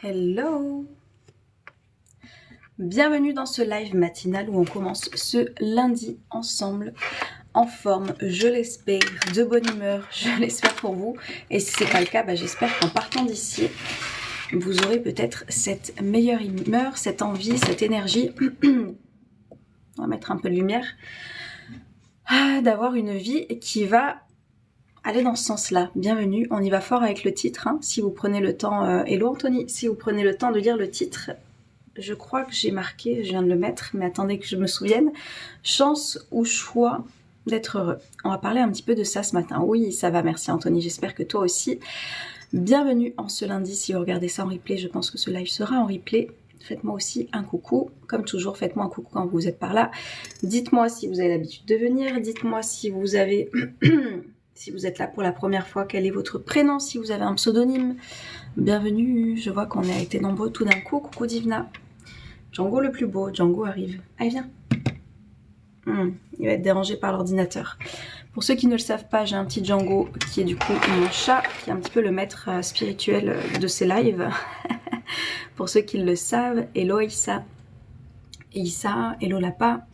Hello! Bienvenue dans ce live matinal où on commence ce lundi ensemble, en forme, je l'espère, de bonne humeur, je l'espère pour vous. Et si ce n'est pas le cas, j'espère qu'en partant d'ici, vous aurez peut-être cette meilleure humeur, cette envie, cette énergie. On va mettre un peu de lumière. D'avoir une vie qui va aller dans ce sens-là. Bienvenue, on y va fort avec le titre. Si vous prenez le temps, hello Anthony, si vous prenez le temps de lire le titre, je crois que j'ai marqué, je viens de le mettre, mais attendez que je me souvienne. Chance ou choix d'être heureux. On va parler un petit peu de ça ce matin. Oui, ça va, merci Anthony, j'espère que toi aussi. Bienvenue en ce lundi, si vous regardez ça en replay, je pense que ce live sera en replay. Faites-moi aussi un coucou, comme toujours, faites-moi un coucou quand vous êtes par là. Dites-moi si vous avez l'habitude de venir, dites-moi si vous avez... si vous êtes là pour la première fois, quel est votre prénom, si vous avez un pseudonyme. Bienvenue, je vois qu'on a été nombreux tout d'un coup. Coucou Divna. Django le plus beau, Django arrive. Allez, viens. Il va être dérangé par l'ordinateur. Pour ceux qui ne le savent pas, j'ai un petit Django qui est du coup mon chat, qui est un petit peu le maître spirituel de ces lives. Pour ceux qui le savent, hello Issa, hello Lapa,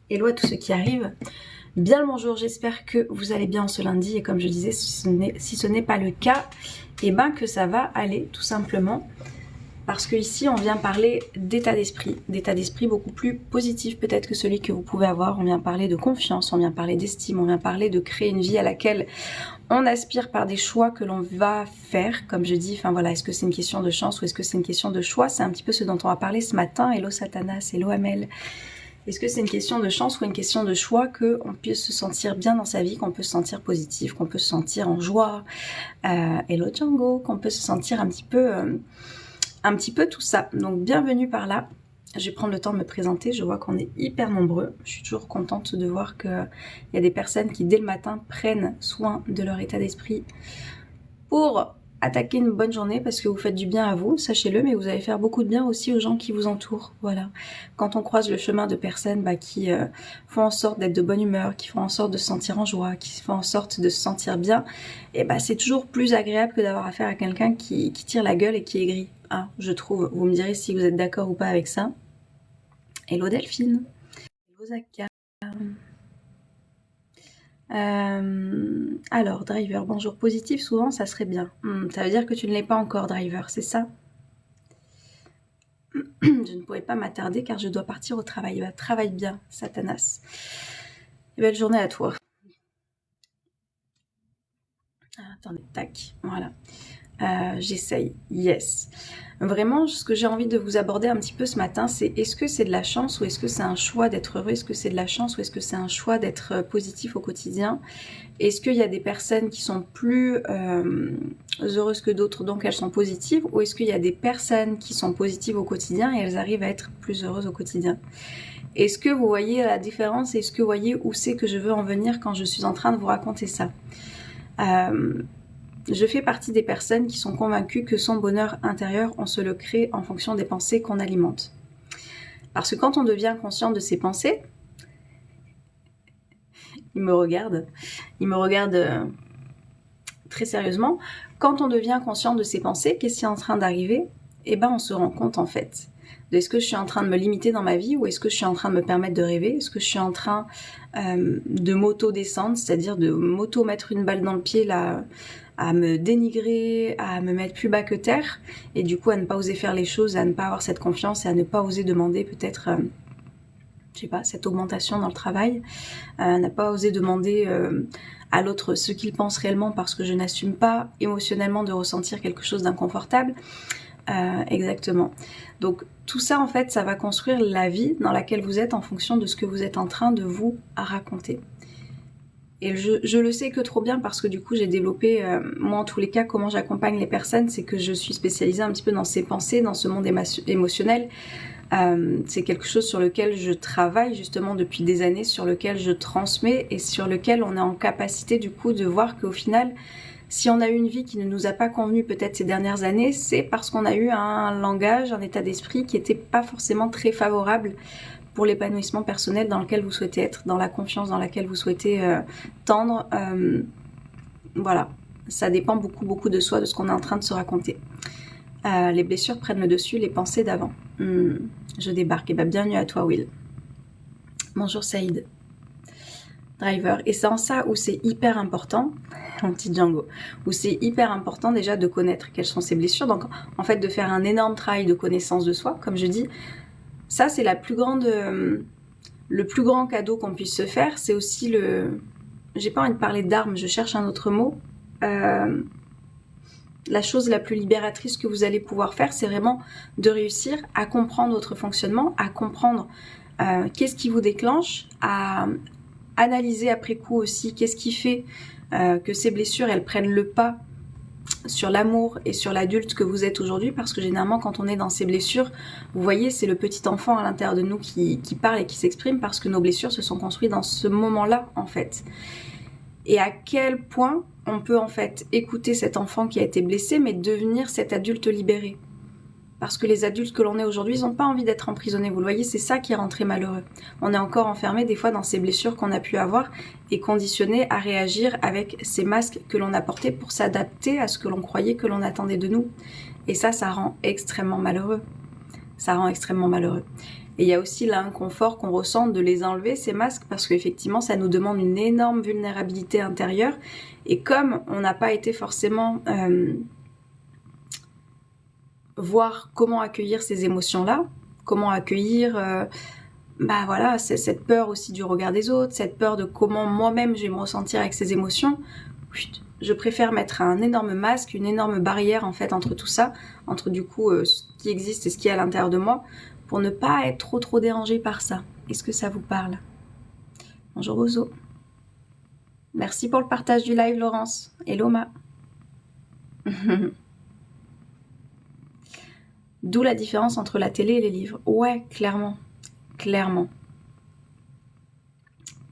hello à tous ceux qui arrivent. Bien le bonjour, j'espère que vous allez bien ce lundi et comme je disais, si ce n'est pas le cas, que ça va aller tout simplement. Parce que ici on vient parler d'état d'esprit beaucoup plus positif peut-être que celui que vous pouvez avoir. On vient parler de confiance, on vient parler d'estime, on vient parler de créer une vie à laquelle on aspire par des choix que l'on va faire. Comme je dis, est-ce que c'est une question de chance ou est-ce que c'est une question de choix? C'est un petit peu ce dont on va parler ce matin. Hello Satanas, hello Amel. Est-ce que c'est une question de chance ou une question de choix qu'on puisse se sentir bien dans sa vie, qu'on peut se sentir positif, qu'on peut se sentir en joie, hello Django, qu'on peut se sentir un petit peu tout ça. Donc bienvenue par là. Je vais prendre le temps de me présenter. Je vois qu'on est hyper nombreux. Je suis toujours contente de voir qu'il y a des personnes qui dès le matin prennent soin de leur état d'esprit pour attaquer une bonne journée parce que vous faites du bien à vous, sachez-le, mais vous allez faire beaucoup de bien aussi aux gens qui vous entourent. Voilà. Quand on croise le chemin de personnes qui font en sorte d'être de bonne humeur, qui font en sorte de se sentir en joie, qui font en sorte de se sentir bien, c'est toujours plus agréable que d'avoir affaire à quelqu'un qui tire la gueule et qui est aigri. Je trouve. Vous me direz si vous êtes d'accord ou pas avec ça. Hello Delphine. Hello Zaka. Alors, driver, bonjour, positif, souvent, ça serait bien. Ça veut dire que tu ne l'es pas encore, driver, c'est ça? Je ne pourrais pas m'attarder car je dois partir au travail. Travaille bien, Satanas. Et belle journée à toi. Attendez, tac, voilà. J'essaye, yes. Vraiment, ce que j'ai envie de vous aborder un petit peu ce matin, c'est est-ce que c'est de la chance ou est-ce que c'est un choix d'être heureux? Est-ce que c'est de la chance ou est-ce que c'est un choix d'être positif au quotidien? Est-ce qu'il y a des personnes qui sont plus heureuses que d'autres, donc elles sont positives? Ou est-ce qu'il y a des personnes qui sont positives au quotidien et elles arrivent à être plus heureuses au quotidien? Est-ce que vous voyez la différence? Est-ce que vous voyez où c'est que je veux en venir quand je suis en train de vous raconter ça? Je fais partie des personnes qui sont convaincues que son bonheur intérieur, on se le crée en fonction des pensées qu'on alimente. Parce que quand on devient conscient de ses pensées, il me regarde très sérieusement, quand on devient conscient de ses pensées, qu'est-ce qui est en train d'arriver? On se rend compte en fait. Est-ce que je suis en train de me limiter dans ma vie ou est-ce que je suis en train de me permettre de rêver? Est-ce que je suis en train de m'auto-descendre, c'est-à-dire de m'auto-mettre une balle dans le pied là, à me dénigrer, à me mettre plus bas que terre et du coup à ne pas oser faire les choses, à ne pas avoir cette confiance et à ne pas oser demander peut-être, cette augmentation dans le travail, à ne pas oser demander à l'autre ce qu'il pense réellement parce que je n'assume pas émotionnellement de ressentir quelque chose d'inconfortable. Exactement. Donc tout ça en fait, ça va construire la vie dans laquelle vous êtes en fonction de ce que vous êtes en train de vous raconter. Et je le sais que trop bien parce que du coup j'ai développé, moi en tous les cas, comment j'accompagne les personnes, c'est que je suis spécialisée un petit peu dans ces pensées, dans ce monde émotionnel. C'est quelque chose sur lequel je travaille justement depuis des années, sur lequel je transmets et sur lequel on est en capacité du coup de voir qu'au final, si on a eu une vie qui ne nous a pas convenu peut-être ces dernières années, c'est parce qu'on a eu un langage, un état d'esprit qui n'était pas forcément très favorable pour l'épanouissement personnel dans lequel vous souhaitez être, dans la confiance dans laquelle vous souhaitez tendre. Voilà, ça dépend beaucoup de soi, de ce qu'on est en train de se raconter. Les blessures prennent le dessus, les pensées d'avant. Je débarque. Et bienvenue à toi, Will. Bonjour, Saïd. Driver. Et c'est en ça où c'est hyper important, mon petit Django, où c'est hyper important déjà de connaître quelles sont ces blessures. Donc, en fait, de faire un énorme travail de connaissance de soi, comme je dis. Ça, c'est le plus grand cadeau qu'on puisse se faire. C'est aussi j'ai pas envie de parler d'armes, je cherche un autre mot. La chose la plus libératrice que vous allez pouvoir faire, c'est vraiment de réussir à comprendre votre fonctionnement, à comprendre qu'est-ce qui vous déclenche, à analyser après coup aussi qu'est-ce qui fait que ces blessures, elles prennent le pas sur l'amour et sur l'adulte que vous êtes aujourd'hui, parce que généralement quand on est dans ces blessures, vous voyez, c'est le petit enfant à l'intérieur de nous qui parle et qui s'exprime, parce que nos blessures se sont construites dans ce moment-là en fait. Et à quel point on peut en fait écouter cet enfant qui a été blessé, mais devenir cet adulte libéré. Parce que les adultes que l'on est aujourd'hui, ils n'ont pas envie d'être emprisonnés. Vous le voyez, c'est ça qui rend très malheureux. On est encore enfermé des fois dans ces blessures qu'on a pu avoir et conditionné à réagir avec ces masques que l'on a portés pour s'adapter à ce que l'on croyait que l'on attendait de nous. Et ça rend extrêmement malheureux. Ça rend extrêmement malheureux. Et il y a aussi l'inconfort qu'on ressent de les enlever, ces masques, parce qu'effectivement, ça nous demande une énorme vulnérabilité intérieure. Et comme on n'a pas été forcément voir comment accueillir ces émotions-là, comment accueillir cette peur aussi du regard des autres, cette peur de comment moi-même je vais me ressentir avec ces émotions, je préfère mettre un énorme masque, une énorme barrière en fait entre tout ça, entre du coup ce qui existe et ce qui est à l'intérieur de moi, pour ne pas être trop dérangée par ça. Est-ce que ça vous parle? Bonjour Ozo. Merci pour le partage du live Laurence. Hello Ma. D'où la différence entre la télé et les livres. Ouais, clairement. Clairement.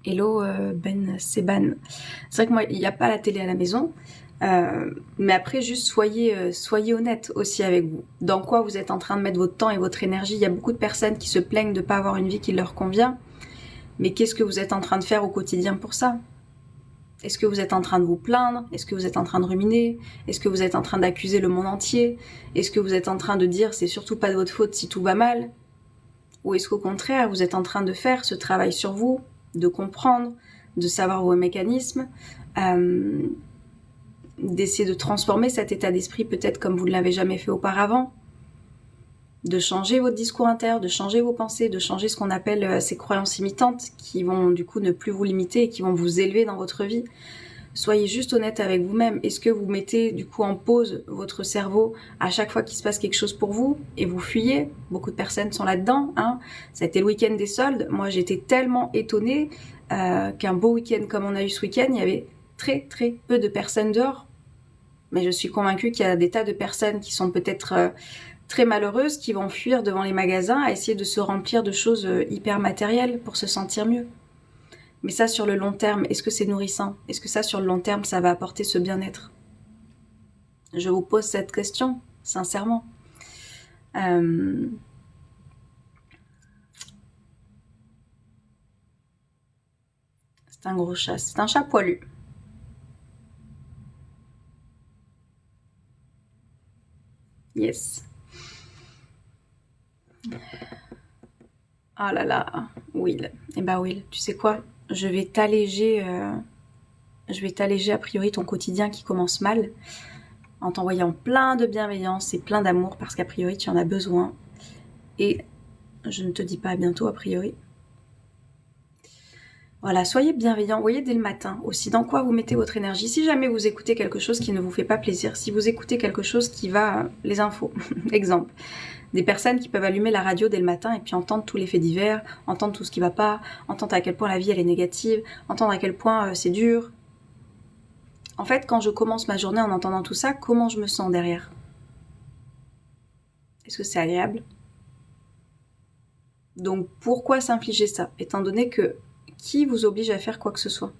Hello Ben Seban. C'est vrai que moi, il n'y a pas la télé à la maison. Mais après, juste soyez honnête aussi avec vous. Dans quoi vous êtes en train de mettre votre temps et votre énergie. Il y a beaucoup de personnes qui se plaignent de ne pas avoir une vie qui leur convient. Mais qu'est-ce que vous êtes en train de faire au quotidien pour ça? Est-ce que vous êtes en train de vous plaindre? Est-ce que vous êtes en train de ruminer? Est-ce que vous êtes en train d'accuser le monde entier? Est-ce que vous êtes en train de dire c'est surtout pas de votre faute si tout va mal? Ou est-ce qu'au contraire, vous êtes en train de faire ce travail sur vous, de comprendre, de savoir vos mécanismes, d'essayer de transformer cet état d'esprit peut-être comme vous ne l'avez jamais fait auparavant, de changer votre discours intérieur, de changer vos pensées, de changer ce qu'on appelle ces croyances imitantes qui vont du coup ne plus vous limiter et qui vont vous élever dans votre vie. Soyez juste honnête avec vous-même. Est-ce que vous mettez du coup en pause votre cerveau à chaque fois qu'il se passe quelque chose pour vous et vous fuyez? Beaucoup de personnes sont là-dedans. Ça a été le week-end des soldes. Moi j'étais tellement étonnée qu'un beau week-end comme on a eu ce week-end, il y avait très très peu de personnes dehors. Mais je suis convaincue qu'il y a des tas de personnes qui sont peut-être très malheureuses, qui vont fuir devant les magasins à essayer de se remplir de choses hyper matérielles pour se sentir mieux. Mais ça, sur le long terme, est-ce que c'est nourrissant? Est-ce que ça, sur le long terme, ça va apporter ce bien-être? Je vous pose cette question, sincèrement. C'est un gros chat. C'est un chat poilu. Yes. Oh là là, Will. Eh ben Will, tu sais quoi? Je vais t'alléger a priori ton quotidien qui commence mal, en t'envoyant plein de bienveillance et plein d'amour, parce qu'a priori tu en as besoin. Et je ne te dis pas à bientôt a priori. Voilà, soyez bienveillants, voyez dès le matin aussi dans quoi vous mettez votre énergie. Si jamais vous écoutez quelque chose qui ne vous fait pas plaisir, si vous écoutez quelque chose qui va... Les infos, exemple. Des personnes qui peuvent allumer la radio dès le matin et puis entendre tous les faits divers, entendre tout ce qui va pas, entendre à quel point la vie elle est négative, entendre à quel point c'est dur. En fait, quand je commence ma journée en entendant tout ça, comment je me sens derrière? Est-ce que c'est agréable? Donc pourquoi s'infliger ça? Étant donné que qui vous oblige à faire quoi que ce soit?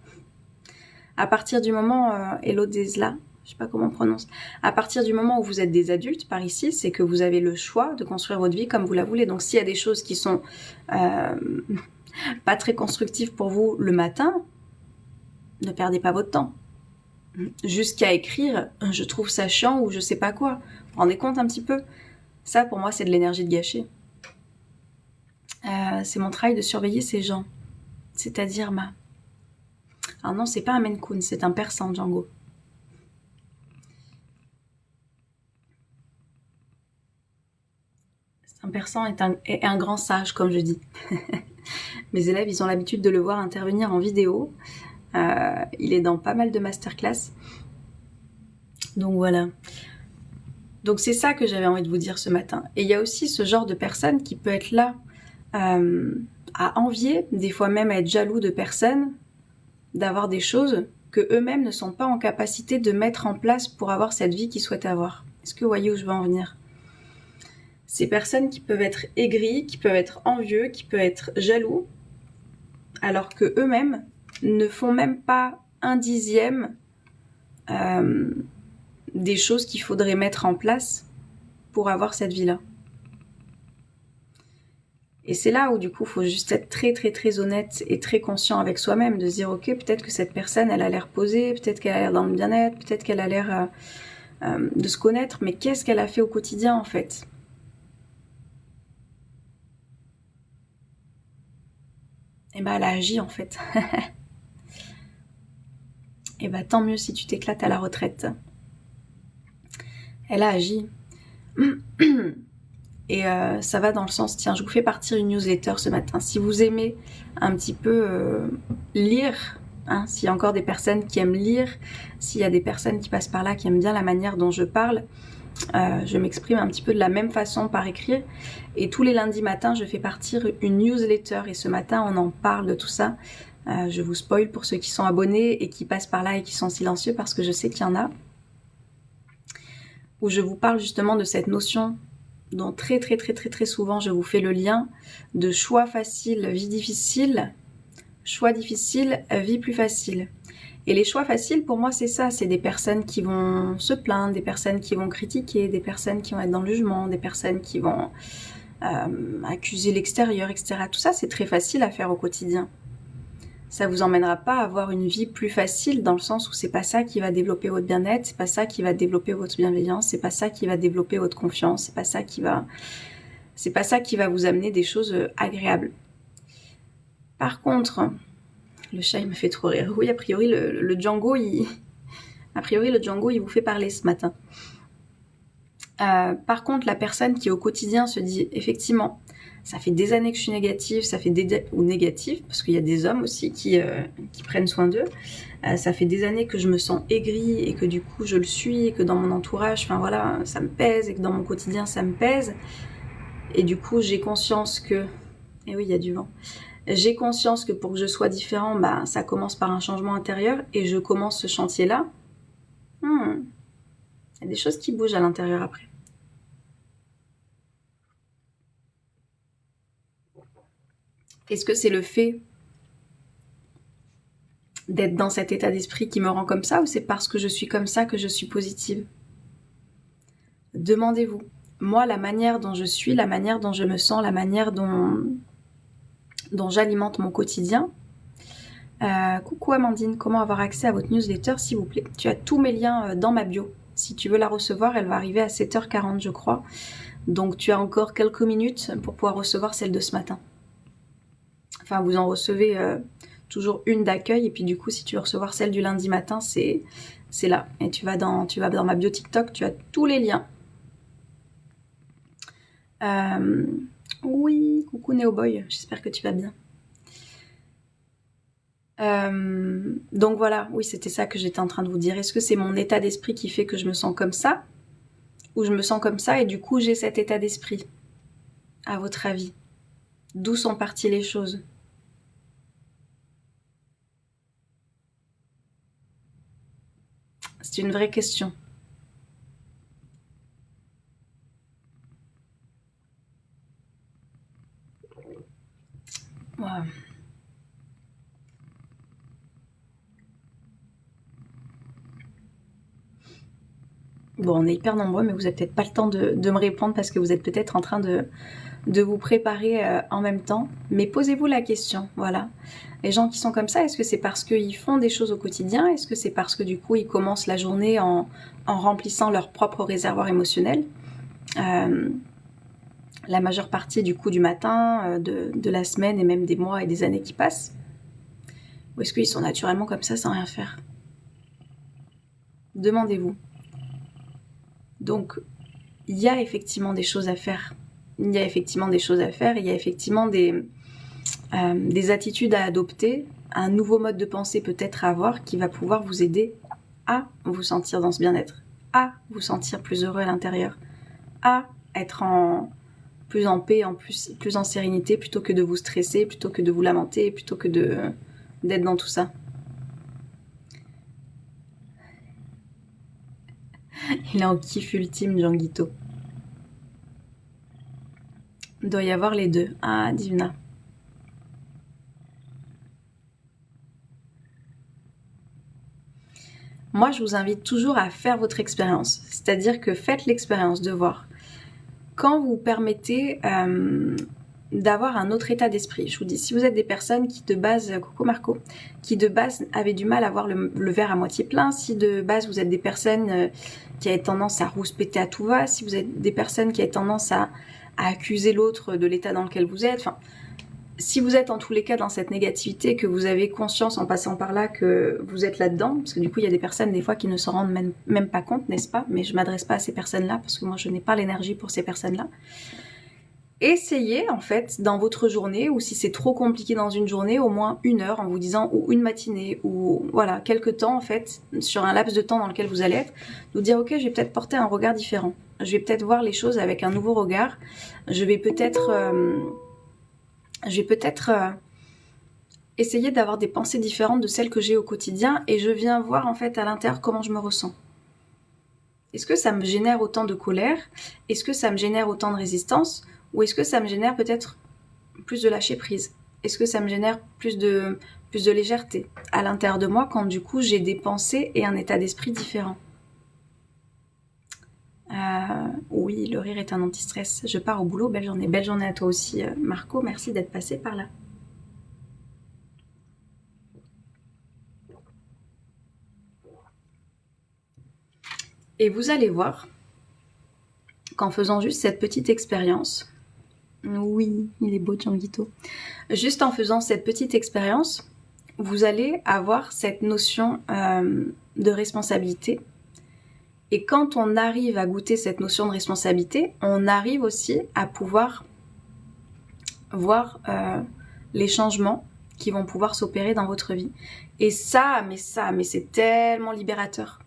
À partir du moment, Hello Desla, je sais pas comment on prononce, à partir du moment où vous êtes des adultes par ici, c'est que vous avez le choix de construire votre vie comme vous la voulez. Donc s'il y a des choses qui sont pas très constructives pour vous le matin, ne perdez pas votre temps. Jusqu'à écrire, je trouve ça chiant ou je sais pas quoi. vous rendez compte un petit peu? Ça, pour moi, c'est de l'énergie de gâcher. C'est mon travail de surveiller ces gens. C'est-à-dire ma... Alors non, c'est pas un Maine Coon, c'est un persan, Django. Un persan est un grand sage, comme je dis. Mes élèves, ils ont l'habitude de le voir intervenir en vidéo. Il est dans pas mal de masterclass. Donc voilà. Donc c'est ça que j'avais envie de vous dire ce matin. Et il y a aussi ce genre de personne qui peut être là à envier, des fois même à être jaloux de personnes, d'avoir des choses que eux-mêmes ne sont pas en capacité de mettre en place pour avoir cette vie qu'ils souhaitent avoir. Est-ce que vous voyez où je veux en venir? Ces personnes qui peuvent être aigris, qui peuvent être envieux, qui peuvent être jaloux, alors que eux-mêmes ne font même pas un dixième des choses qu'il faudrait mettre en place pour avoir cette vie-là. Et c'est là où du coup, il faut juste être très très très honnête et très conscient avec soi-même, de se dire ok, peut-être que cette personne, elle a l'air posée, peut-être qu'elle a l'air dans le bien-être, peut-être qu'elle a l'air de se connaître, mais qu'est-ce qu'elle a fait au quotidien en fait? Et ben elle a agi en fait. Et ben tant mieux si tu t'éclates à la retraite. Elle a agi. Et ça va dans le sens, tiens, je vous fais partir une newsletter ce matin. Si vous aimez un petit peu lire, hein, s'il y a encore des personnes qui aiment lire, s'il y a des personnes qui passent par là qui aiment bien la manière dont je parle, je m'exprime un petit peu de la même façon par écrit. Et tous les lundis matins, je fais partir une newsletter. Et ce matin, on en parle de tout ça. Je vous spoil pour ceux qui sont abonnés et qui passent par là et qui sont silencieux parce que je sais qu'il y en a. Où je vous parle justement de cette notion dont très très très très très souvent je vous fais le lien de choix facile, vie difficile, choix difficile, vie plus facile. Et les choix faciles pour moi c'est ça, c'est des personnes qui vont se plaindre, des personnes qui vont critiquer, des personnes qui vont être dans le jugement, des personnes qui vont accuser l'extérieur, etc. Tout ça c'est très facile à faire au quotidien. Ça vous emmènera pas à avoir une vie plus facile dans le sens où c'est pas ça qui va développer votre bien-être, c'est pas ça qui va développer votre bienveillance, c'est pas ça qui va développer votre confiance, c'est pas ça qui va vous amener des choses agréables. Par contre, le chat il me fait trop rire. Oui, a priori le Django il vous fait parler ce matin. Par contre, la personne qui au quotidien se dit effectivement ça fait des années que je suis négative, ou négative, parce qu'il y a des hommes aussi qui prennent soin d'eux. Ça fait des années que je me sens aigrie et que du coup je le suis, et que dans mon entourage, enfin voilà, ça me pèse, et que dans mon quotidien ça me pèse. Et du coup j'ai conscience que... Et oui, il y a du vent. J'ai conscience que pour que je sois différent, bah, ça commence par un changement intérieur, et je commence ce chantier-là. Il y a des choses qui bougent à l'intérieur après. Est-ce que c'est le fait d'être dans cet état d'esprit qui me rend comme ça, ou c'est parce que je suis comme ça que je suis positive? Demandez-vous. Moi, la manière dont je suis, la manière dont je me sens, la manière dont j'alimente mon quotidien. Coucou Amandine, comment avoir accès à votre newsletter s'il vous plaît? Tu as tous mes liens dans ma bio. Si tu veux la recevoir, elle va arriver à 7h40 je crois. Donc tu as encore quelques minutes pour pouvoir recevoir celle de ce matin. Enfin, vous en recevez toujours une d'accueil, et puis du coup, si tu veux recevoir celle du lundi matin, c'est là. Et tu vas dans ma bio TikTok, tu as tous les liens. Oui, coucou Neoboy, j'espère que tu vas bien. Donc voilà, oui, c'était ça que j'étais en train de vous dire. Est-ce que c'est mon état d'esprit qui fait que je me sens comme ça, ou je me sens comme ça et du coup j'ai cet état d'esprit? À votre avis, d'où sont parties les choses? C'est une vraie question. Wow. Bon, on est hyper nombreux, mais vous n'avez peut-être pas le temps de me répondre parce que vous êtes peut-être en train de vous préparer en même temps. Mais posez-vous la question, voilà. Les gens qui sont comme ça, est-ce que c'est parce qu'ils font des choses au quotidien? Est-ce que c'est parce que du coup, ils commencent la journée en remplissant leur propre réservoir émotionnel? La majeure partie du coup du matin, de la semaine et même des mois et des années qui passent? Ou est-ce qu'ils sont naturellement comme ça sans rien faire? Demandez-vous. Donc, il y a effectivement des choses à faire. Il y a effectivement des choses à faire, il y a effectivement des attitudes à adopter, un nouveau mode de pensée peut-être à avoir qui va pouvoir vous aider à vous sentir dans ce bien-être, à vous sentir plus heureux à l'intérieur, à être plus en paix, plus en sérénité, plutôt que de vous stresser, plutôt que de vous lamenter, plutôt que d'être dans tout ça. Il est en kiff ultime, Jean-Guito. Il doit y avoir les deux. Ah, Divina. Moi, je vous invite toujours à faire votre expérience. C'est-à-dire que faites l'expérience de voir. Quand vous permettez d'avoir un autre état d'esprit, je vous dis, si vous êtes des personnes qui de base, coucou Marco, qui de base avaient du mal à voir le verre à moitié plein, si de base vous êtes des personnes qui avaient tendance à rouspéter à tout va, si vous êtes des personnes qui avaient tendance à accuser l'autre de l'état dans lequel vous êtes, enfin, si vous êtes en tous les cas dans cette négativité, que vous avez conscience en passant par là que vous êtes là-dedans, parce que du coup il y a des personnes des fois qui ne s'en rendent même pas compte, n'est-ce pas? Mais je m'adresse pas à ces personnes-là parce que moi je n'ai pas l'énergie pour ces personnes-là. Essayez en fait dans votre journée, ou si c'est trop compliqué dans une journée, au moins 1 heure en vous disant, ou une matinée, ou voilà, quelques temps en fait, sur un laps de temps dans lequel vous allez être, vous dire ok, je vais peut-être porter un regard différent, je vais peut-être voir les choses avec un nouveau regard, je vais peut-être essayer d'avoir des pensées différentes de celles que j'ai au quotidien, et je viens voir en fait à l'intérieur comment je me ressens. Est-ce que ça me génère autant de colère? Est-ce que ça me génère autant de résistance? Ou est-ce que ça me génère peut-être plus de lâcher prise? Est-ce que ça me génère plus de légèreté à l'intérieur de moi quand du coup j'ai des pensées et un état d'esprit différent? Oui, le rire est un anti-stress. Je pars au boulot, belle journée. Belle journée à toi aussi, Marco. Merci d'être passé par là. Et vous allez voir qu'en faisant juste cette petite expérience, oui, il est beau Djanguito, juste en faisant cette petite expérience, vous allez avoir cette notion de responsabilité. Et quand on arrive à goûter cette notion de responsabilité, on arrive aussi à pouvoir voir les changements qui vont pouvoir s'opérer dans votre vie. Et ça, mais c'est tellement libérateur.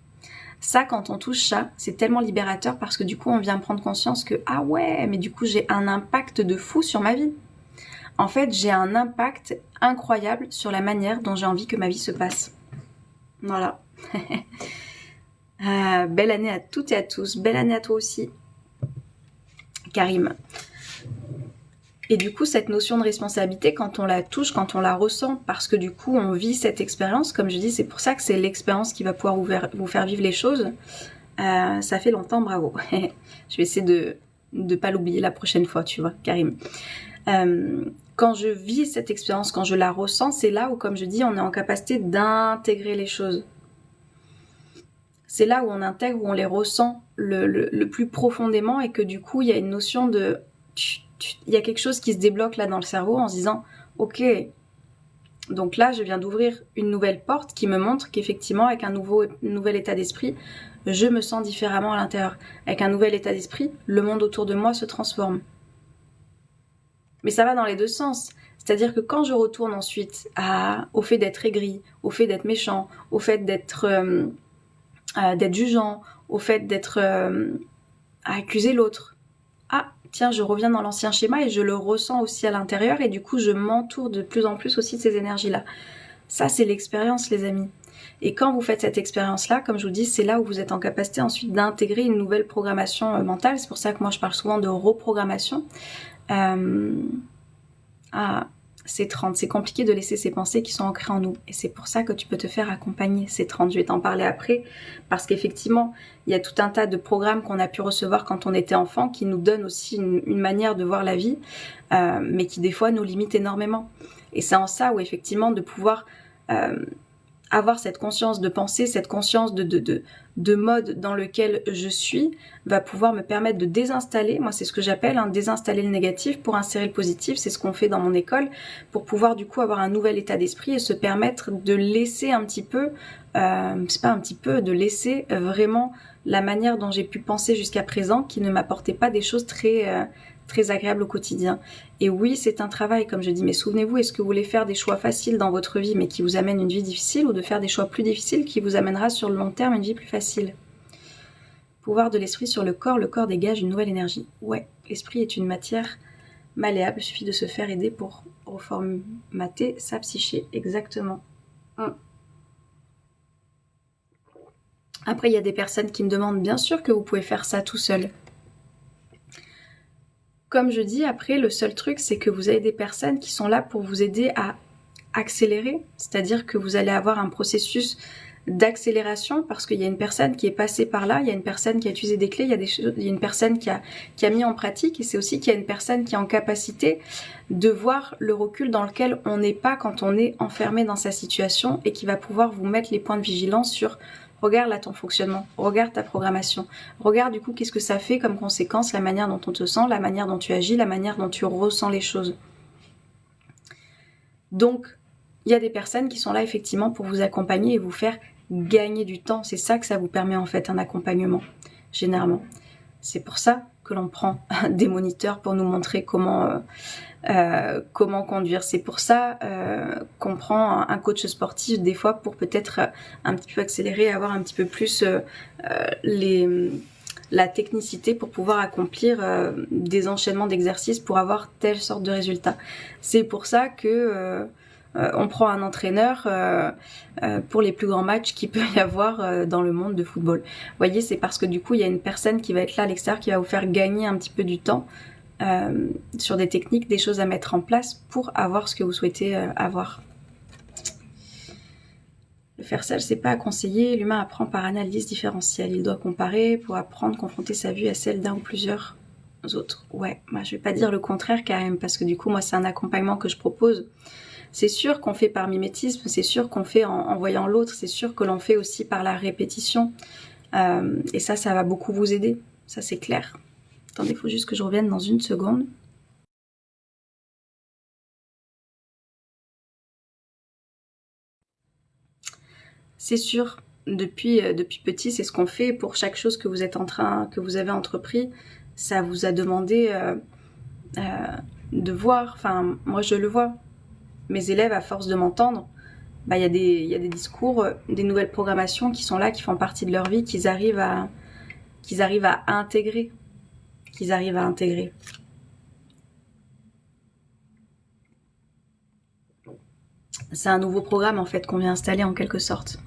Ça, quand on touche ça, c'est tellement libérateur parce que du coup, on vient prendre conscience que ah ouais, mais du coup, j'ai un impact de fou sur ma vie. En fait, j'ai un impact incroyable sur la manière dont j'ai envie que ma vie se passe. Voilà. Belle année à toutes et à tous. Belle année à toi aussi, Karim. Et du coup, cette notion de responsabilité, quand on la touche, quand on la ressent, parce que du coup, on vit cette expérience, comme je dis, c'est pour ça que c'est l'expérience qui va pouvoir vous faire vivre les choses. Ça fait longtemps, bravo. Je vais essayer de pas l'oublier la prochaine fois, tu vois, Karim. Quand je vis cette expérience, quand je la ressens, c'est là où, comme je dis, on est en capacité d'intégrer les choses. C'est là où on intègre, où on les ressent le plus profondément, et que du coup, il y a une notion de... Il y a quelque chose qui se débloque là dans le cerveau en se disant ok, donc là je viens d'ouvrir une nouvelle porte qui me montre qu'effectivement avec un nouvel état d'esprit je me sens différemment à l'intérieur. Avec un nouvel état d'esprit, le monde autour de moi se transforme. Mais ça va dans les deux sens. C'est-à-dire que quand je retourne ensuite au fait d'être aigri, au fait d'être méchant, au fait d'être jugeant, au fait d'être à accuser l'autre, tiens, je reviens dans l'ancien schéma et je le ressens aussi à l'intérieur, et du coup je m'entoure de plus en plus aussi de ces énergies-là. Ça, c'est l'expérience, les amis. Et quand vous faites cette expérience-là, comme je vous dis, c'est là où vous êtes en capacité ensuite d'intégrer une nouvelle programmation mentale. C'est pour ça que moi je parle souvent de reprogrammation. c'est 30. C'est compliqué de laisser ces pensées qui sont ancrées en nous. Et c'est pour ça que tu peux te faire accompagner, c'est 30. Je vais t'en parler après. Parce qu'effectivement, il y a tout un tas de programmes qu'on a pu recevoir quand on était enfant qui nous donnent aussi une manière de voir la vie, mais qui des fois nous limitent énormément. Et c'est en ça où effectivement de pouvoir avoir cette conscience de pensée, cette conscience de mode dans lequel je suis, va pouvoir me permettre de désinstaller, moi c'est ce que j'appelle désinstaller le négatif pour insérer le positif, c'est ce qu'on fait dans mon école, pour pouvoir du coup avoir un nouvel état d'esprit et se permettre de laisser un petit peu, c'est pas un petit peu, de laisser vraiment la manière dont j'ai pu penser jusqu'à présent, qui ne m'apportait pas des choses très agréables au quotidien. Et oui, c'est un travail, comme je dis, mais souvenez-vous, est-ce que vous voulez faire des choix faciles dans votre vie, mais qui vous amènent une vie difficile, ou de faire des choix plus difficiles qui vous amènera sur le long terme une vie plus facile? Pouvoir de l'esprit sur le corps dégage une nouvelle énergie. Ouais, l'esprit est une matière malléable, il suffit de se faire aider pour reformater sa psyché, exactement. Après, il y a des personnes qui me demandent, bien sûr que vous pouvez faire ça tout seul. Comme je dis, après, le seul truc, c'est que vous avez des personnes qui sont là pour vous aider à accélérer, c'est-à-dire que vous allez avoir un processus d'accélération parce qu'il y a une personne qui est passée par là, il y a une personne qui a utilisé des clés, il y a une personne qui a mis en pratique, et c'est aussi qu'il y a une personne qui est en capacité de voir le recul dans lequel on n'est pas quand on est enfermé dans sa situation, et qui va pouvoir vous mettre les points de vigilance sur: regarde là ton fonctionnement, regarde ta programmation, regarde du coup qu'est-ce que ça fait comme conséquence, la manière dont on te sent, la manière dont tu agis, la manière dont tu ressens les choses. Donc, il y a des personnes qui sont là effectivement pour vous accompagner et vous faire gagner du temps. C'est ça que ça vous permet en fait, un accompagnement, généralement. C'est pour ça que l'on prend des moniteurs pour nous montrer comment conduire. C'est pour ça qu'on prend un coach sportif des fois pour peut-être un petit peu accélérer, avoir un petit peu plus la technicité pour pouvoir accomplir des enchaînements d'exercices pour avoir telle sorte de résultat. C'est pour ça que on prend un entraîneur pour les plus grands matchs qu'il peut y avoir dans le monde de football. Vous voyez, c'est parce que du coup, il y a une personne qui va être là à l'extérieur, qui va vous faire gagner un petit peu du temps sur des techniques, des choses à mettre en place pour avoir ce que vous souhaitez avoir. Le faire seul, c'est pas à conseiller. L'humain apprend par analyse différentielle. Il doit comparer pour apprendre, confronter sa vue à celle d'un ou plusieurs autres. Ouais, moi je vais pas dire le contraire quand même, parce que du coup, moi c'est un accompagnement que je propose. C'est sûr qu'on fait par mimétisme, c'est sûr qu'on fait en voyant l'autre, c'est sûr que l'on fait aussi par la répétition. Et ça va beaucoup vous aider. Ça, c'est clair. Attendez, il faut juste que je revienne dans une seconde. C'est sûr, depuis petit, c'est ce qu'on fait pour chaque chose que vous avez entrepris. Ça vous a demandé de voir. Enfin, moi, je le vois. Mes élèves, à force de m'entendre, il y a des discours, des nouvelles programmations qui sont là, qui font partie de leur vie, qu'ils arrivent à intégrer. C'est un nouveau programme en fait qu'on vient installer en quelque sorte.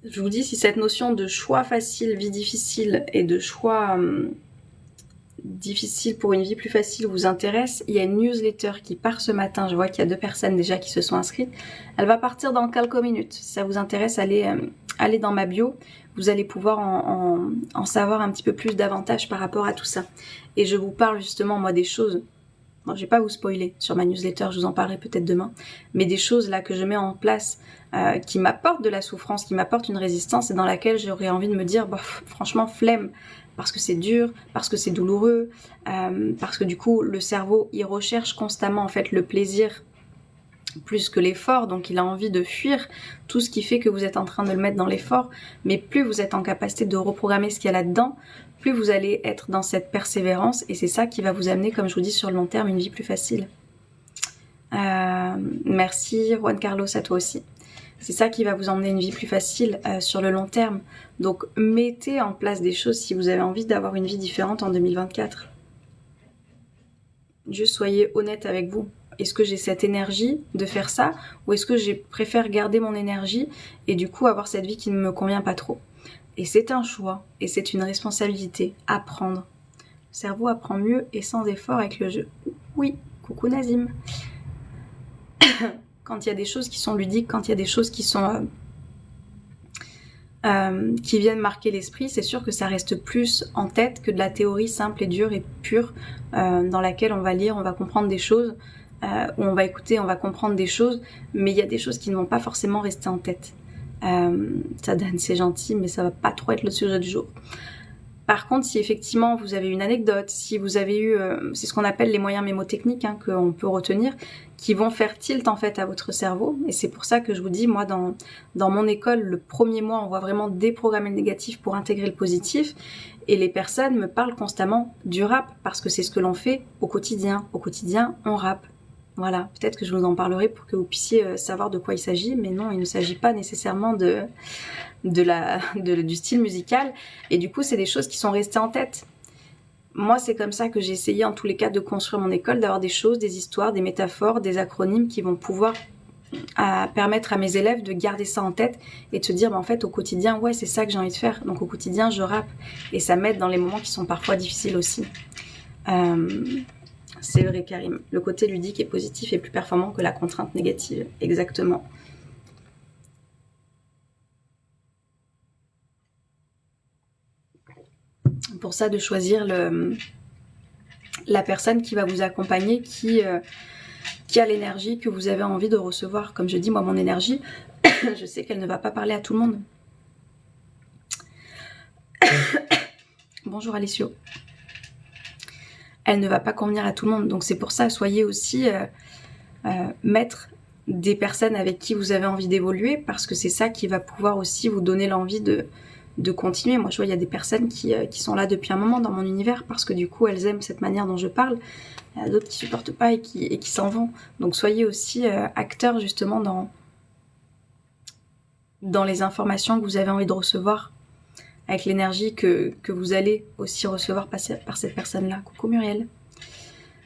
Je vous dis, si cette notion de choix facile, vie difficile, et de choix difficile pour une vie plus facile vous intéresse, il y a une newsletter qui part ce matin. Je vois qu'il y a 2 personnes déjà qui se sont inscrites. Elle va partir dans quelques minutes. Si ça vous intéresse, allez dans ma bio. Vous allez pouvoir en savoir un petit peu plus davantage par rapport à tout ça. Et je vous parle justement, moi, des choses. Bon, je vais pas vous spoiler sur ma newsletter, je vous en parlerai peut-être demain. Mais des choses là que je mets en place qui m'apportent de la souffrance, qui m'apportent une résistance, et dans laquelle j'aurais envie de me dire, franchement, flemme. Parce que c'est dur, parce que c'est douloureux, parce que du coup le cerveau il recherche constamment en fait le plaisir plus que l'effort, donc il a envie de fuir tout ce qui fait que vous êtes en train de le mettre dans l'effort. Mais plus vous êtes en capacité de reprogrammer ce qu'il y a là-dedans, plus vous allez être dans cette persévérance, et c'est ça qui va vous amener, comme je vous dis, sur le long terme, une vie plus facile. Merci Juan Carlos, à toi aussi. C'est ça qui va vous emmener une vie plus facile sur le long terme. Donc mettez en place des choses si vous avez envie d'avoir une vie différente en 2024. Juste soyez honnête avec vous. Est-ce que j'ai cette énergie de faire ça, ou est-ce que je préfère garder mon énergie et du coup avoir cette vie qui ne me convient pas trop? Et c'est un choix, et c'est une responsabilité à prendre. Le cerveau apprend mieux et sans effort avec le jeu. Oui, Coucou Nazim. Quand il y a des choses qui sont ludiques, quand il y a des choses qui sont qui viennent marquer l'esprit, c'est sûr que ça reste plus en tête que de la théorie simple et dure et pure dans laquelle on va lire, on va comprendre des choses, où on va écouter, on va comprendre des choses, mais il y a des choses qui ne vont pas forcément rester en tête. Ça donne, c'est gentil, mais ça va pas trop être le sujet du jour. Par contre, si effectivement vous avez une anecdote, si vous avez eu, c'est ce qu'on appelle les moyens mémotechniques qu'on peut retenir, qui vont faire tilt en fait à votre cerveau. Et c'est pour ça que je vous dis, moi dans mon école, le premier mois, on va vraiment déprogrammer le négatif pour intégrer le positif. Et les personnes me parlent constamment du rap, parce que c'est ce que l'on fait au quotidien. Au quotidien, on rappe. Voilà, peut-être que je vous en parlerai pour que vous puissiez savoir de quoi il s'agit, mais non, il ne s'agit pas nécessairement du style musical. Et du coup, c'est des choses qui sont restées en tête. Moi, c'est comme ça que j'ai essayé en tous les cas de construire mon école, d'avoir des choses, des histoires, des métaphores, des acronymes qui vont pouvoir permettre à mes élèves de garder ça en tête et de se dire, en fait, au quotidien, ouais, c'est ça que j'ai envie de faire. Donc au quotidien, je rappe. Et ça m'aide dans les moments qui sont parfois difficiles aussi. C'est vrai, Karim. Le côté ludique et positif est plus performant que la contrainte négative. Exactement. Pour ça, de choisir la personne qui va vous accompagner, qui a l'énergie que vous avez envie de recevoir. Comme je dis, moi, mon énergie, je sais qu'elle ne va pas parler à tout le monde. Bonjour Alessio. Elle ne va pas convenir à tout le monde. Donc c'est pour ça, soyez aussi maître des personnes avec qui vous avez envie d'évoluer, parce que c'est ça qui va pouvoir aussi vous donner l'envie de continuer. Moi, je vois, il y a des personnes qui sont là depuis un moment dans mon univers, parce que du coup, elles aiment cette manière dont je parle. Il y a d'autres qui supportent pas et qui s'en vont. Donc soyez aussi acteur justement dans les informations que vous avez envie de recevoir, avec l'énergie que vous allez aussi recevoir par cette personne-là. Coucou Muriel.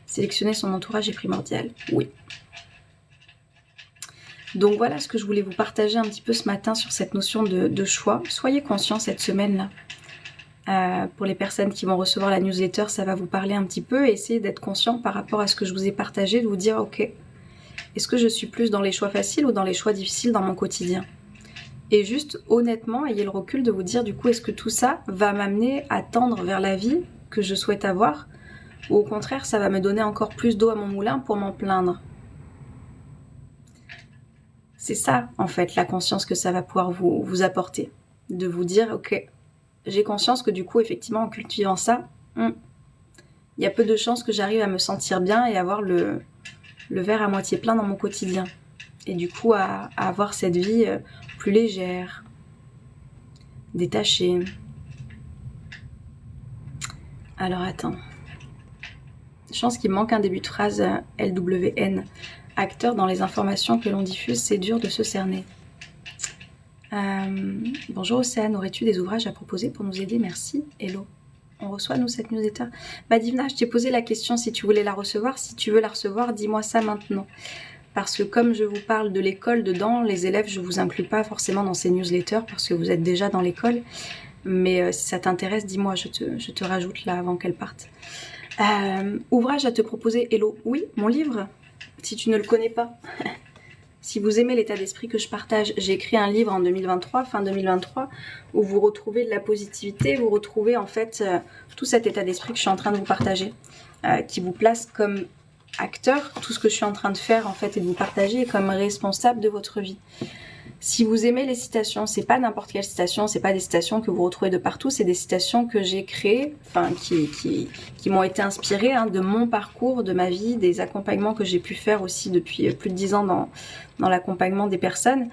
Sélectionner son entourage est primordial. Oui. Donc voilà ce que je voulais vous partager un petit peu ce matin sur cette notion de choix. Soyez conscients cette semaine-là. Pour les personnes qui vont recevoir la newsletter, ça va vous parler un petit peu. Et essayez d'être conscient par rapport à ce que je vous ai partagé, de vous dire, ok, est-ce que je suis plus dans les choix faciles ou dans les choix difficiles dans mon quotidien ? Et juste, honnêtement, ayez le recul de vous dire, du coup, est-ce que tout ça va m'amener à tendre vers la vie que je souhaite avoir ? Ou au contraire, ça va me donner encore plus d'eau à mon moulin pour m'en plaindre ? C'est ça, en fait, la conscience que ça va pouvoir vous apporter. De vous dire, ok, j'ai conscience que du coup, effectivement, en cultivant ça, il y a peu de chances que j'arrive à me sentir bien et avoir le verre à moitié plein dans mon quotidien. Et du coup, à avoir cette vie plus légère, détachée. Alors, attends. Je pense qu'il me manque un début de phrase LWN. Acteur dans les informations que l'on diffuse, c'est dur de se cerner. Bonjour Océane, aurais-tu des ouvrages à proposer pour nous aider ? Merci. Hello. On reçoit nous cette newsletter. Divna, je t'ai posé la question si tu voulais la recevoir. Si tu veux la recevoir, dis-moi ça maintenant. Parce que comme je vous parle de l'école dedans, les élèves, je vous inclus pas forcément dans ces newsletters parce que vous êtes déjà dans l'école. Mais si ça t'intéresse, dis-moi, je te rajoute là avant qu'elle parte. Ouvrage à te proposer, Hello. Oui, mon livre, si tu ne le connais pas. Si vous aimez l'état d'esprit que je partage, j'ai écrit un livre en 2023, fin 2023, où vous retrouvez de la positivité, vous retrouvez en fait tout cet état d'esprit que je suis en train de vous partager, qui vous place comme acteur. Tout ce que je suis en train de faire en fait et de vous partager est comme responsable de votre vie. Si vous aimez les citations, c'est pas n'importe quelle citation, c'est pas des citations que vous retrouvez de partout, c'est des citations que j'ai créées, enfin qui m'ont été inspirées de mon parcours, de ma vie, des accompagnements que j'ai pu faire aussi depuis plus de 10 ans dans l'accompagnement des personnes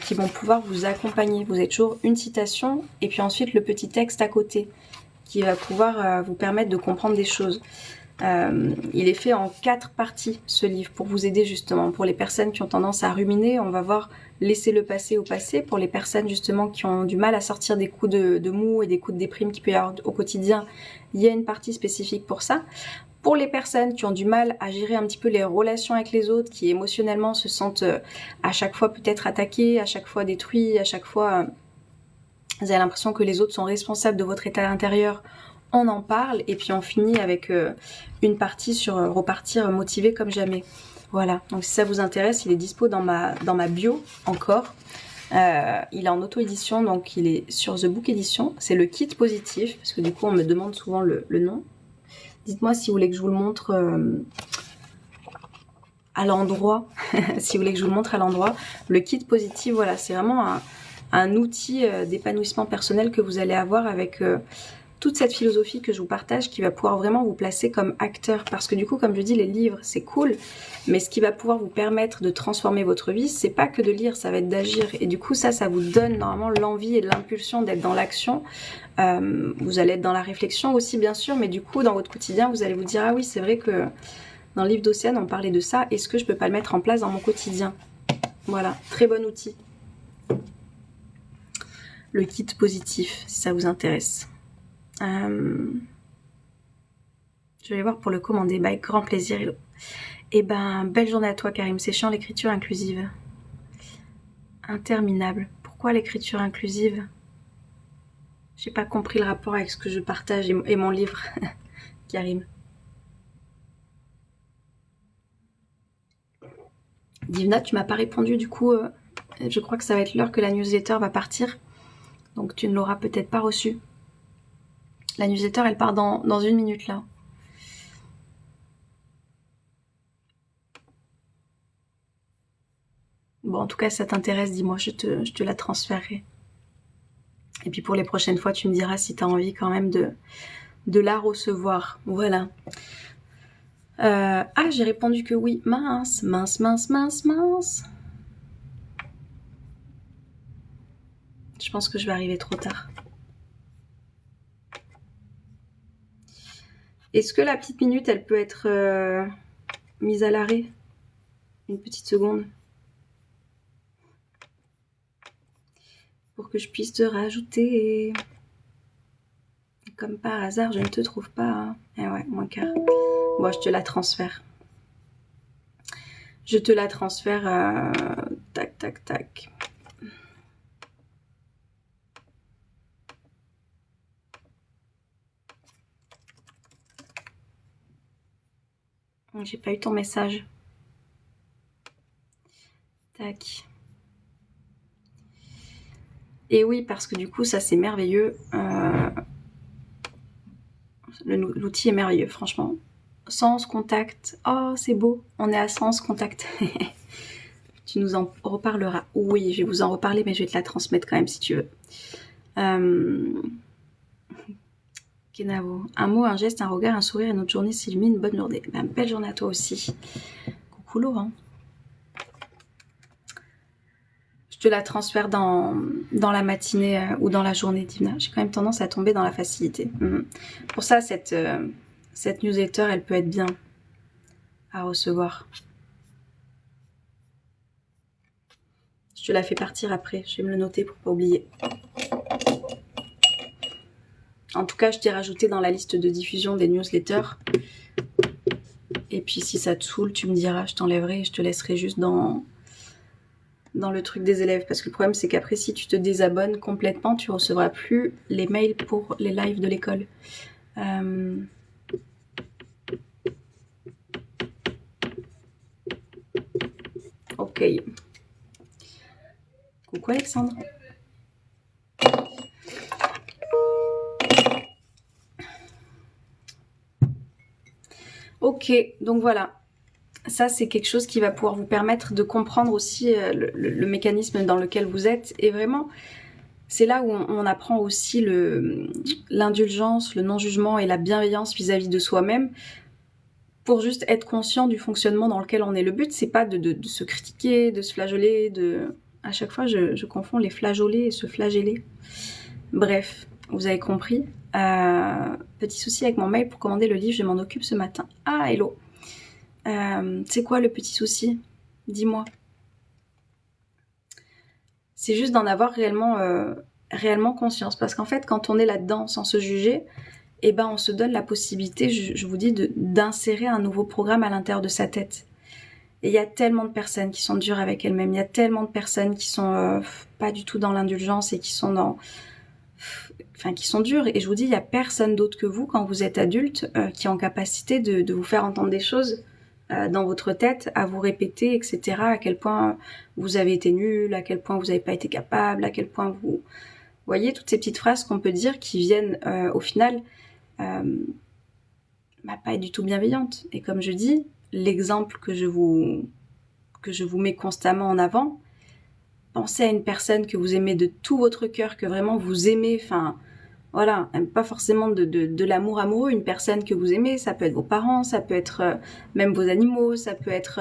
qui vont pouvoir vous accompagner. Vous avez toujours une citation et puis ensuite le petit texte à côté qui va pouvoir vous permettre de comprendre des choses. Il est fait en 4 parties ce livre pour vous aider justement. Pour les personnes qui ont tendance à ruminer, on va voir laisser le passé au passé. Pour les personnes justement qui ont du mal à sortir des coups de mou et des coups de déprime qu'il peut y avoir au quotidien, il y a une partie spécifique pour ça. Pour les personnes qui ont du mal à gérer un petit peu les relations avec les autres, qui émotionnellement se sentent à chaque fois peut-être attaqués, à chaque fois détruits, à chaque fois vous avez l'impression que les autres sont responsables de votre état intérieur, on en parle et puis on finit avec une partie sur repartir motivé comme jamais. Voilà, donc si ça vous intéresse, il est dispo dans ma bio encore. Il est en auto-édition, donc il est sur The Book Edition. C'est le kit positif, parce que du coup on me demande souvent le nom. Dites-moi si vous voulez que je vous le montre à l'endroit. Si vous voulez que je vous le montre à l'endroit. Le kit positif, voilà, c'est vraiment un outil d'épanouissement personnel que vous allez avoir avec toute cette philosophie que je vous partage qui va pouvoir vraiment vous placer comme acteur. Parce que du coup, comme je dis, les livres, c'est cool, mais ce qui va pouvoir vous permettre de transformer votre vie, c'est pas que de lire, ça va être d'agir. Et du coup, ça vous donne normalement l'envie et l'impulsion d'être dans l'action. Vous allez être dans la réflexion aussi, bien sûr, mais du coup, dans votre quotidien, vous allez vous dire « Ah oui, c'est vrai que dans le livre d'Océane, on parlait de ça, est-ce que je peux pas le mettre en place dans mon quotidien ?» Voilà, très bon outil. Le kit positif, si ça vous intéresse. Je vais voir pour le commander. Bah, avec grand plaisir, Hello. Et ben, belle journée à toi, Karim. C'est chiant l'écriture inclusive. Interminable. Pourquoi l'écriture inclusive? J'ai pas compris le rapport avec ce que je partage et mon livre, Karim. Divna, tu m'as pas répondu, du coup, je crois que ça va être l'heure que la newsletter va partir. Donc tu ne l'auras peut-être pas reçue. La newsletter, elle part dans 1 minute, là. Bon, en tout cas, si ça t'intéresse, dis-moi, je te la transférerai. Et puis pour les prochaines fois, tu me diras si tu as envie quand même de la recevoir. Voilà. Ah, j'ai répondu que oui. Mince. Je pense que je vais arriver trop tard. Est-ce que la petite minute, elle peut être mise à l'arrêt? Une petite seconde. Pour que je puisse te rajouter. Comme par hasard, je ne te trouve pas. Hein. Eh ouais, moins quart. Bon, je te la transfère. Je te la transfère. Tac. J'ai pas eu ton message. Tac. Et oui, parce que du coup, ça c'est merveilleux. L'outil est merveilleux, franchement. Sens, contact. Oh, c'est beau. On est à sens, contact. Tu nous en reparleras. Oui, je vais vous en reparler, mais je vais te la transmettre quand même si tu veux. Kenavo. Un mot, un geste, un regard, un sourire et notre journée s'illumine. Bonne journée. Ben, belle journée à toi aussi. Coucou Laurent. Je te la transfère dans la matinée ou dans la journée, Divna. J'ai quand même tendance à tomber dans la facilité. Pour ça, cette newsletter, elle peut être bien à recevoir. Je te la fais partir après. Je vais me le noter pour pas oublier. En tout cas, je t'ai rajouté dans la liste de diffusion des newsletters. Et puis, si ça te saoule, tu me diras, je t'enlèverai et je te laisserai juste dans le truc des élèves. Parce que le problème, c'est qu'après, si tu te désabonnes complètement, tu recevras plus les mails pour les lives de l'école. Ok. Coucou Alexandre. Ok, donc voilà. Ça, c'est quelque chose qui va pouvoir vous permettre de comprendre aussi le mécanisme dans lequel vous êtes. Et vraiment, c'est là où on apprend aussi l'indulgence, le non-jugement et la bienveillance vis-à-vis de soi-même pour juste être conscient du fonctionnement dans lequel on est. Le but, c'est pas de se critiquer, de se flageoler, À chaque fois, je confonds les flageoler et se flageller. Bref, vous avez compris. Petit souci avec mon mail pour commander le livre, je m'en occupe ce matin. Ah, hello. C'est quoi le petit souci? Dis-moi. C'est juste d'en avoir réellement conscience. Parce qu'en fait, quand on est là-dedans sans se juger, eh ben, on se donne la possibilité, je vous dis, d'insérer un nouveau programme à l'intérieur de sa tête. Et il y a tellement de personnes qui sont dures avec elles-mêmes. Il y a tellement de personnes qui sont pas du tout dans l'indulgence et qui sont enfin qui sont dures. Et je vous dis, il y a personne d'autre que vous quand vous êtes adulte qui est en capacité de vous faire entendre des choses dans votre tête, à vous répéter, etc. À quel point vous avez été nul, à quel point vous n'avez pas été capable, à quel point vous voyez toutes ces petites phrases qu'on peut dire qui viennent au final pas être du tout bienveillantes. Et comme je dis, l'exemple que je vous mets constamment en avant, pensez à une personne que vous aimez de tout votre cœur, que vraiment vous aimez, enfin voilà, pas forcément de l'amour amoureux, une personne que vous aimez, ça peut être vos parents, ça peut être même vos animaux, ça peut être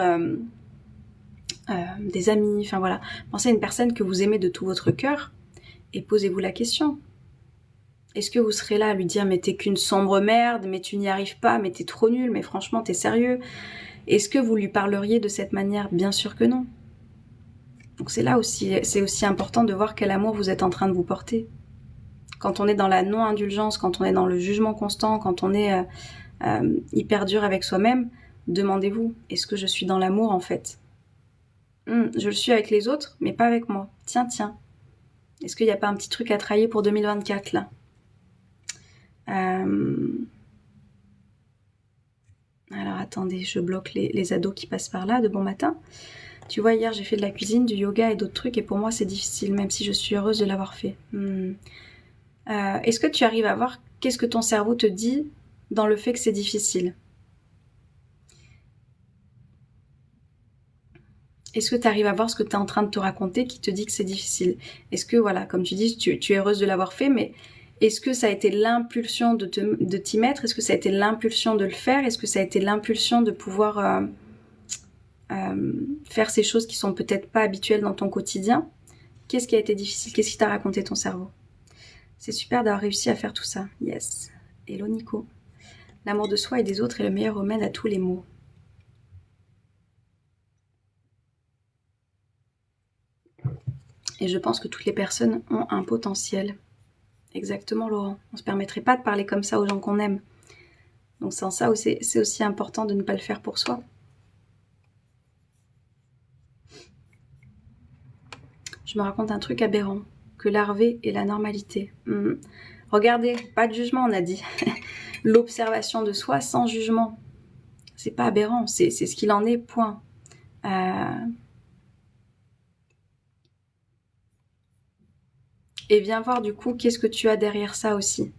des amis, enfin voilà. Pensez à une personne que vous aimez de tout votre cœur et posez-vous la question. Est-ce que vous serez là à lui dire « mais t'es qu'une sombre merde, mais tu n'y arrives pas, mais t'es trop nul, mais franchement t'es sérieux ?» Est-ce que vous lui parleriez de cette manière? Bien sûr que non. Donc c'est là aussi, c'est aussi important de voir quel amour vous êtes en train de vous porter. Quand on est dans la non-indulgence, quand on est dans le jugement constant, quand on est hyper dur avec soi-même, demandez-vous, est-ce que je suis dans l'amour en fait? Je le suis avec les autres, mais pas avec moi. Tiens. Est-ce qu'il n'y a pas un petit truc à travailler pour 2024 là? Alors attendez, je bloque les ados qui passent par là de bon matin. Tu vois, hier j'ai fait de la cuisine, du yoga et d'autres trucs, et pour moi c'est difficile, même si je suis heureuse de l'avoir fait. Est-ce que tu arrives à voir qu'est-ce que ton cerveau te dit dans le fait que c'est difficile? Est-ce que tu arrives à voir ce que tu es en train de te raconter qui te dit que c'est difficile? Est-ce que, voilà, comme tu dis, tu es heureuse de l'avoir fait, mais est-ce que ça a été l'impulsion de t'y mettre? Est-ce que ça a été l'impulsion de le faire? Est-ce que ça a été l'impulsion de pouvoir faire ces choses qui sont peut-être pas habituelles dans ton quotidien? Qu'est-ce qui a été difficile? Qu'est-ce qui t'a raconté ton cerveau? C'est super d'avoir réussi à faire tout ça. Yes. Hello Nico. L'amour de soi et des autres est le meilleur remède à tous les maux. Et je pense que toutes les personnes ont un potentiel. Exactement, Laurent. On ne se permettrait pas de parler comme ça aux gens qu'on aime. Donc sans ça, c'est aussi important de ne pas le faire pour soi. Je me raconte un truc aberrant. Que l'arvé est la normalité. Regardez, pas de jugement, on a dit. L'observation de soi sans jugement. C'est pas aberrant, c'est ce qu'il en est, point. Et viens voir du coup, qu'est-ce que tu as derrière ça aussi.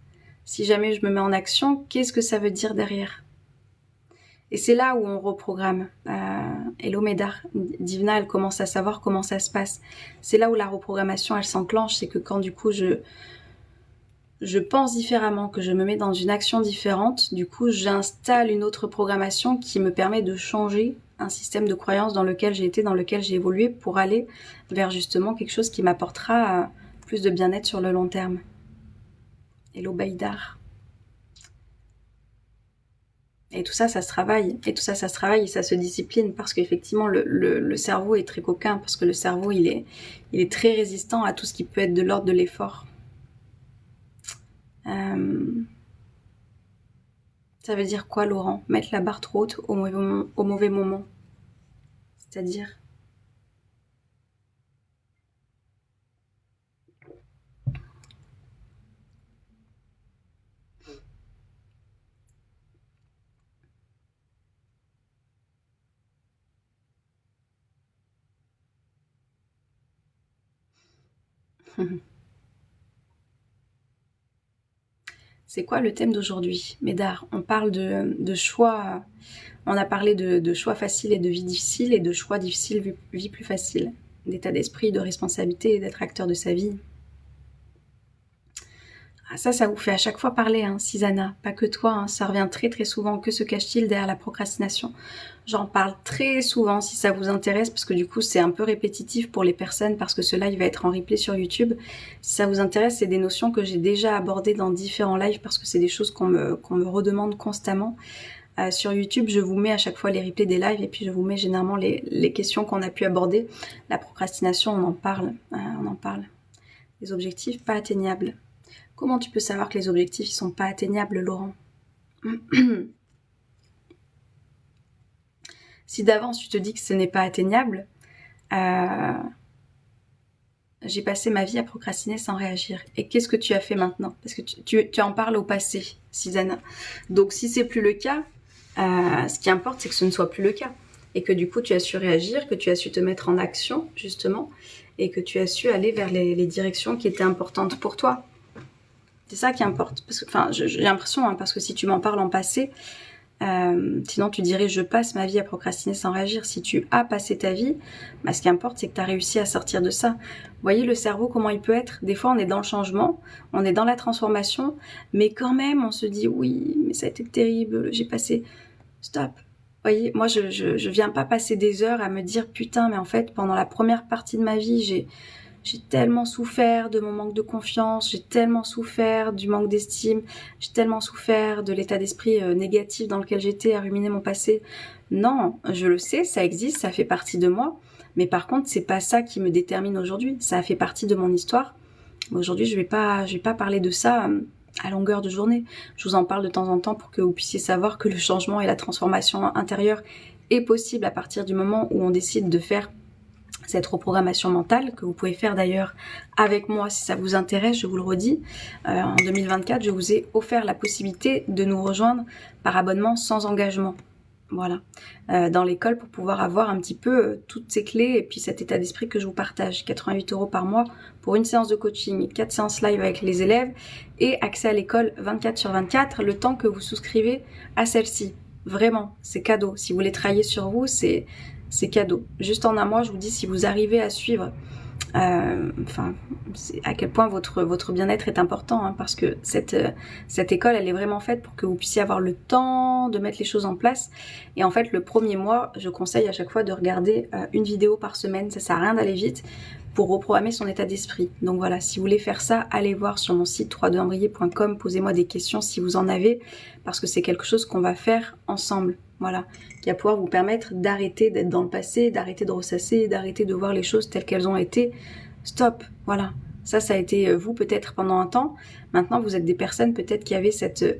Si jamais je me mets en action, qu'est-ce que ça veut dire derrière? Et c'est là où on reprogramme. Hello Médard, Divina, elle commence à savoir comment ça se passe. C'est là où la reprogrammation, elle s'enclenche, c'est que quand du coup je pense différemment, que je me mets dans une action différente, du coup j'installe une autre programmation qui me permet de changer un système de croyance dans lequel j'ai été, dans lequel j'ai évolué, pour aller vers justement quelque chose qui m'apportera plus de bien-être sur le long terme. Hello Baïdar. Et tout ça, ça se travaille. Et tout ça, ça se travaille et ça se discipline, parce qu'effectivement, le cerveau est très coquin, parce que le cerveau, il est très résistant à tout ce qui peut être de l'ordre de l'effort. Ça veut dire quoi, Laurent? Mettre la barre trop haute au mauvais moment. C'est-à-dire? C'est quoi le thème d'aujourd'hui, Médard? On parle de choix, on a parlé de choix faciles et de vie difficile, et de choix difficiles, vie plus facile. D'état d'esprit, de responsabilité, d'être acteur de sa vie. Ah, ça vous fait à chaque fois parler, hein, Susanna, pas que toi, hein, ça revient très très souvent. Que se cache-t-il derrière la procrastination? J'en parle très souvent si ça vous intéresse, parce que du coup c'est un peu répétitif pour les personnes, parce que ce live va être en replay sur YouTube. Si ça vous intéresse, c'est des notions que j'ai déjà abordées dans différents lives, parce que c'est des choses qu'on me redemande constamment. Sur YouTube, je vous mets à chaque fois les replays des lives, et puis je vous mets généralement les questions qu'on a pu aborder. La procrastination, on en parle. Les objectifs pas atteignables. Comment tu peux savoir que les objectifs ne sont pas atteignables, Laurent? Si d'avance tu te dis que ce n'est pas atteignable, j'ai passé ma vie à procrastiner sans réagir. Et qu'est-ce que tu as fait maintenant? Parce que tu en parles au passé, Susanna. Donc si c'est plus le cas, ce qui importe, c'est que ce ne soit plus le cas. Et que du coup, tu as su réagir, que tu as su te mettre en action, justement, et que tu as su aller vers les directions qui étaient importantes pour toi. C'est ça qui importe. Parce que, enfin, j'ai l'impression, hein, parce que si tu m'en parles en passé, sinon tu dirais je passe ma vie à procrastiner sans réagir. Si tu as passé ta vie, bah, ce qui importe, c'est que tu as réussi à sortir de ça. Vous voyez le cerveau, comment il peut être? Des fois, on est dans le changement, on est dans la transformation, mais quand même, on se dit oui, mais ça a été terrible, j'ai passé... Stop. Vous voyez, moi, je viens pas passer des heures à me dire putain, mais en fait, pendant la première partie de ma vie, j'ai tellement souffert de mon manque de confiance, j'ai tellement souffert du manque d'estime, j'ai tellement souffert de l'état d'esprit négatif dans lequel j'étais à ruminer mon passé. Non, je le sais, ça existe, ça fait partie de moi, mais par contre, c'est pas ça qui me détermine aujourd'hui. Ça a fait partie de mon histoire. Aujourd'hui, je vais pas parler de ça à longueur de journée. Je vous en parle de temps en temps pour que vous puissiez savoir que le changement et la transformation intérieure est possible à partir du moment où on décide de faire cette reprogrammation mentale, que vous pouvez faire d'ailleurs avec moi si ça vous intéresse, je vous le redis. En 2024, je vous ai offert la possibilité de nous rejoindre par abonnement sans engagement. Voilà, dans l'école pour pouvoir avoir un petit peu toutes ces clés et puis cet état d'esprit que je vous partage. 88 € par mois pour une séance de coaching, 4 séances live avec les élèves et accès à l'école 24/24, le temps que vous souscrivez à celle-ci. Vraiment, c'est cadeau. Si vous voulez travailler sur vous, c'est cadeau. Juste en un mois, je vous dis, si vous arrivez à suivre à quel point votre bien-être est important, hein, parce que cette école, elle est vraiment faite pour que vous puissiez avoir le temps de mettre les choses en place. Et en fait, le premier mois, je conseille à chaque fois de regarder une vidéo par semaine. Ça sert à rien d'aller vite pour reprogrammer son état d'esprit. Donc voilà, si vous voulez faire ça, allez voir sur mon site www.imbrier.com, posez-moi des questions si vous en avez, parce que c'est quelque chose qu'on va faire ensemble. Voilà, qui va pouvoir vous permettre d'arrêter d'être dans le passé, d'arrêter de ressasser, d'arrêter de voir les choses telles qu'elles ont été. Stop, voilà. Ça a été vous peut-être pendant un temps. Maintenant, vous êtes des personnes peut-être qui avaient cette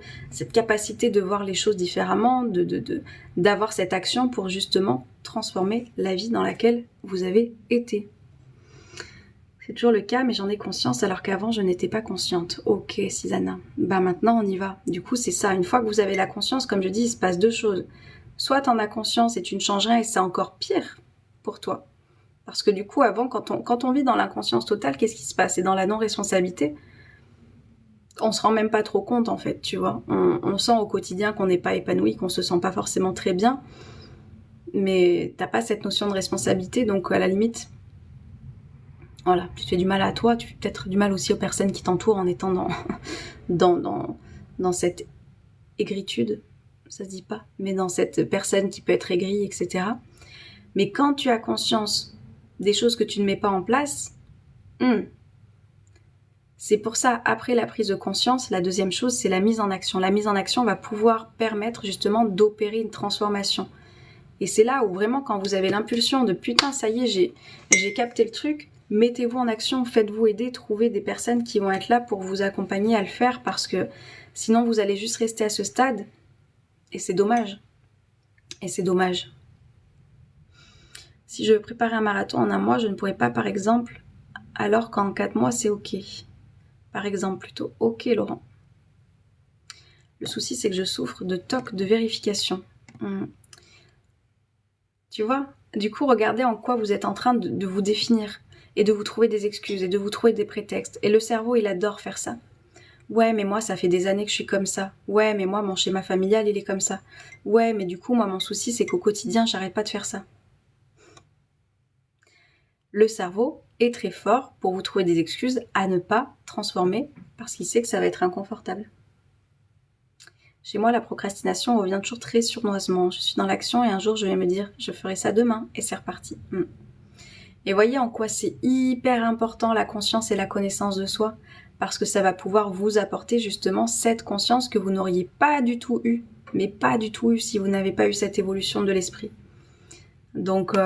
capacité de voir les choses différemment, d'avoir cette action pour justement transformer la vie dans laquelle vous avez été. C'est toujours le cas, mais j'en ai conscience alors qu'avant, je n'étais pas consciente. Ok, Susanna. Bah maintenant, on y va. Du coup, c'est ça. Une fois que vous avez la conscience, comme je dis, il se passe deux choses. Soit t'en as conscience et tu ne changes rien et c'est encore pire pour toi. Parce que du coup, avant, quand on vit dans l'inconscience totale, qu'est-ce qui se passe? Et dans la non-responsabilité, on se rend même pas trop compte, en fait, tu vois. On sent au quotidien qu'on n'est pas épanoui, qu'on se sent pas forcément très bien, mais t'as pas cette notion de responsabilité, donc à la limite, voilà, tu te fais du mal à toi, tu fais peut-être du mal aussi aux personnes qui t'entourent en étant dans cette aigritude, ça se dit pas, mais dans cette personne qui peut être aigrie, etc. Mais quand tu as conscience des choses que tu ne mets pas en place, c'est pour ça, après la prise de conscience, la deuxième chose, c'est la mise en action. La mise en action va pouvoir permettre justement d'opérer une transformation. Et c'est là où vraiment, quand vous avez l'impulsion de putain, ça y est, j'ai capté le truc, mettez-vous en action, faites-vous aider, trouvez des personnes qui vont être là pour vous accompagner à le faire, parce que sinon vous allez juste rester à ce stade, et c'est dommage. Et c'est dommage. Si je veux préparer un marathon en un mois, je ne pourrais pas, par exemple, alors qu'en 4 mois, c'est ok. Par exemple, plutôt. Ok, Laurent. Le souci, c'est que je souffre de TOC de vérification. Tu vois? Du coup, regardez en quoi vous êtes en train de vous définir et de vous trouver des excuses et de vous trouver des prétextes. Et le cerveau, il adore faire ça. Ouais, mais moi, ça fait des années que je suis comme ça. Ouais, mais moi, mon schéma familial, il est comme ça. Ouais, mais du coup, moi, mon souci, c'est qu'au quotidien, j'arrête pas de faire ça. Le cerveau est très fort pour vous trouver des excuses à ne pas transformer parce qu'il sait que ça va être inconfortable. Chez moi, la procrastination revient toujours très sournoisement. Je suis dans l'action et un jour, je vais me dire, je ferai ça demain et c'est reparti. Et voyez en quoi c'est hyper important la conscience et la connaissance de soi, parce que ça va pouvoir vous apporter justement cette conscience que vous n'auriez pas du tout eue, mais pas du tout eue si vous n'avez pas eu cette évolution de l'esprit. Donc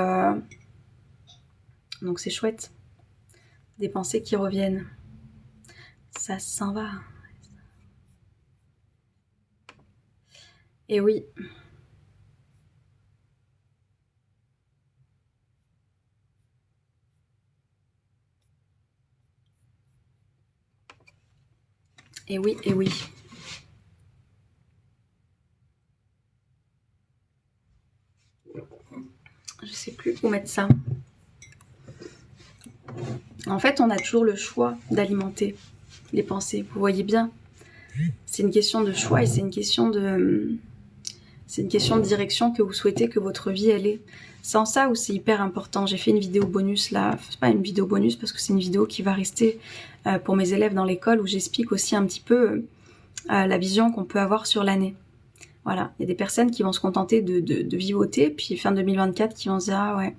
c'est chouette. Des pensées qui reviennent. Ça s'en va. Et oui. Et oui, et oui. Je sais plus où mettre ça. En fait, on a toujours le choix d'alimenter les pensées. Vous voyez bien, c'est une question de choix et c'est une question de direction que vous souhaitez que votre vie elle ait. C'est en ça où c'est hyper important. J'ai fait une vidéo bonus là, c'est pas une vidéo bonus parce que c'est une vidéo qui va rester pour mes élèves dans l'école où j'explique aussi un petit peu la vision qu'on peut avoir sur l'année. Voilà, il y a des personnes qui vont se contenter de vivoter, puis fin 2024 qui vont se dire ah ouais.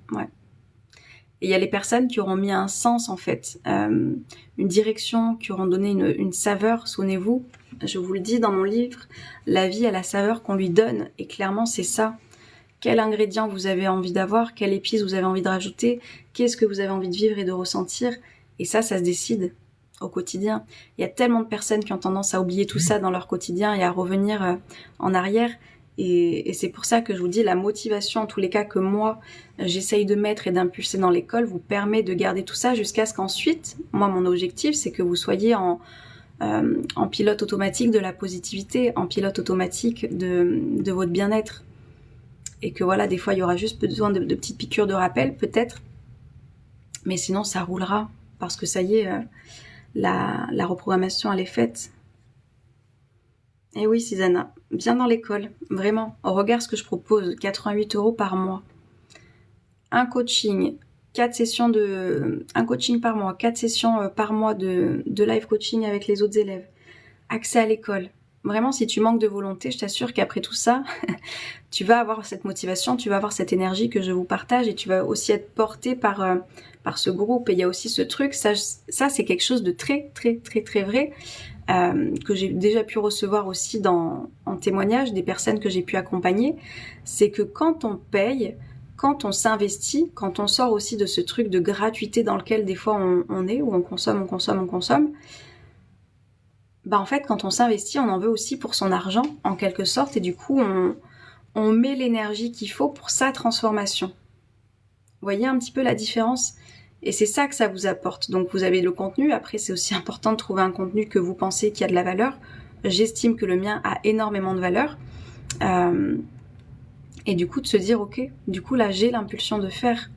Et il y a les personnes qui auront mis un sens en fait, une direction, qui auront donné une saveur. Souvenez-vous, je vous le dis dans mon livre, la vie a la saveur qu'on lui donne. Et clairement c'est ça. Quel ingrédient vous avez envie d'avoir, quelle épice vous avez envie de rajouter, qu'est-ce que vous avez envie de vivre et de ressentir. Et ça se décide au quotidien. Il y a tellement de personnes qui ont tendance à oublier tout ça dans leur quotidien et à revenir en arrière. Et c'est pour ça que je vous dis, la motivation, en tous les cas, que moi, j'essaye de mettre et d'impulser dans l'école, vous permet de garder tout ça jusqu'à ce qu'ensuite, moi, mon objectif, c'est que vous soyez en pilote automatique de la positivité, en pilote automatique de votre bien-être. Et que voilà, des fois, il y aura juste besoin de petites piqûres de rappel, peut-être. Mais sinon, ça roulera. Parce que ça y est, la reprogrammation, elle est faite. Et oui, Susanna, viens dans l'école, vraiment. Regarde ce que je propose, 88 € par mois. Un coaching, 4 sessions un coaching par mois, 4 sessions par mois de live coaching avec les autres élèves. Accès à l'école. Vraiment, si tu manques de volonté, je t'assure qu'après tout ça, tu vas avoir cette motivation, tu vas avoir cette énergie que je vous partage et tu vas aussi être porté par ce groupe. Et il y a aussi ce truc, ça c'est quelque chose de très, très, très, très vrai, que j'ai déjà pu recevoir aussi en témoignage des personnes que j'ai pu accompagner. C'est que quand on paye, quand on s'investit, quand on sort aussi de ce truc de gratuité dans lequel des fois on est, où on consomme, bah en fait, quand on s'investit, on en veut aussi pour son argent, en quelque sorte, et du coup, on met l'énergie qu'il faut pour sa transformation. Vous voyez un petit peu la différence ? Et c'est ça que ça vous apporte. Donc, vous avez le contenu. Après, c'est aussi important de trouver un contenu que vous pensez qui a de la valeur. J'estime que le mien a énormément de valeur. Et du coup, de se dire, ok, du coup, là, j'ai l'impulsion de faire.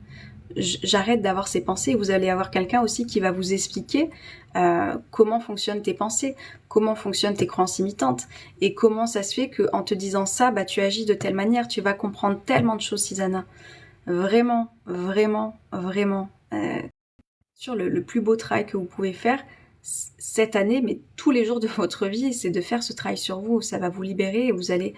J'arrête d'avoir ces pensées. Vous allez avoir quelqu'un aussi qui va vous expliquer comment fonctionnent tes pensées, comment fonctionnent tes croyances limitantes et comment ça se fait qu'en te disant ça, bah, tu agis de telle manière. Tu vas comprendre tellement de choses, Susanna. Vraiment, vraiment, vraiment. Sur le plus beau travail que vous pouvez faire cette année, mais tous les jours de votre vie, c'est de faire ce travail sur vous. Ça va vous libérer et vous allez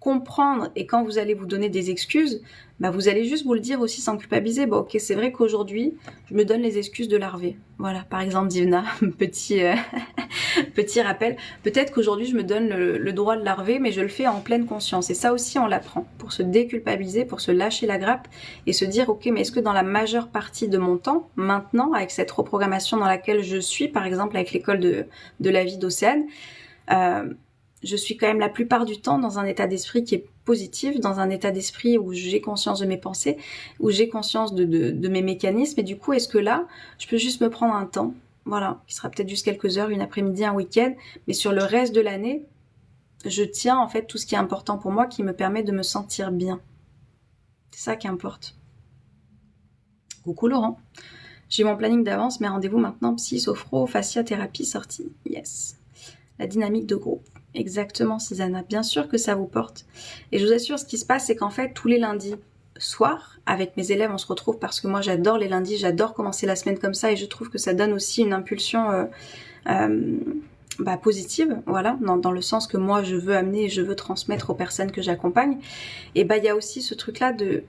comprendre, et quand vous allez vous donner des excuses, bah vous allez juste vous le dire aussi sans culpabiliser. Bon, ok, c'est vrai qu'aujourd'hui, je me donne les excuses de larver. Voilà, par exemple, Divna, petit rappel. Peut-être qu'aujourd'hui, je me donne le droit de larver, mais je le fais en pleine conscience. Et ça aussi, on l'apprend pour se déculpabiliser, pour se lâcher la grappe et se dire, ok, mais est-ce que dans la majeure partie de mon temps, maintenant, avec cette reprogrammation dans laquelle je suis, par exemple, avec l'école de la vie d'Océane, je suis quand même la plupart du temps dans un état d'esprit qui est positif, dans un état d'esprit où j'ai conscience de mes pensées, où j'ai conscience de mes mécanismes. Et du coup, est-ce que là, je peux juste me prendre un temps, voilà, qui sera peut-être juste quelques heures, une après-midi, un week-end, mais sur le reste de l'année, je tiens en fait tout ce qui est important pour moi, qui me permet de me sentir bien. C'est ça qui importe. Coucou Laurent. J'ai mon planning d'avance, mais rendez-vous maintenant, psy, sophro, fascia, thérapie, sortie. Yes. La dynamique de groupe. Exactement, Susanna. Bien sûr que ça vous porte. Et je vous assure, ce qui se passe, c'est qu'en fait, tous les lundis soirs, avec mes élèves, on se retrouve parce que moi, j'adore les lundis, j'adore commencer la semaine comme ça et je trouve que ça donne aussi une impulsion positive, voilà, dans le sens que moi, je veux amener et je veux transmettre aux personnes que j'accompagne. Et il y a aussi ce truc-là de,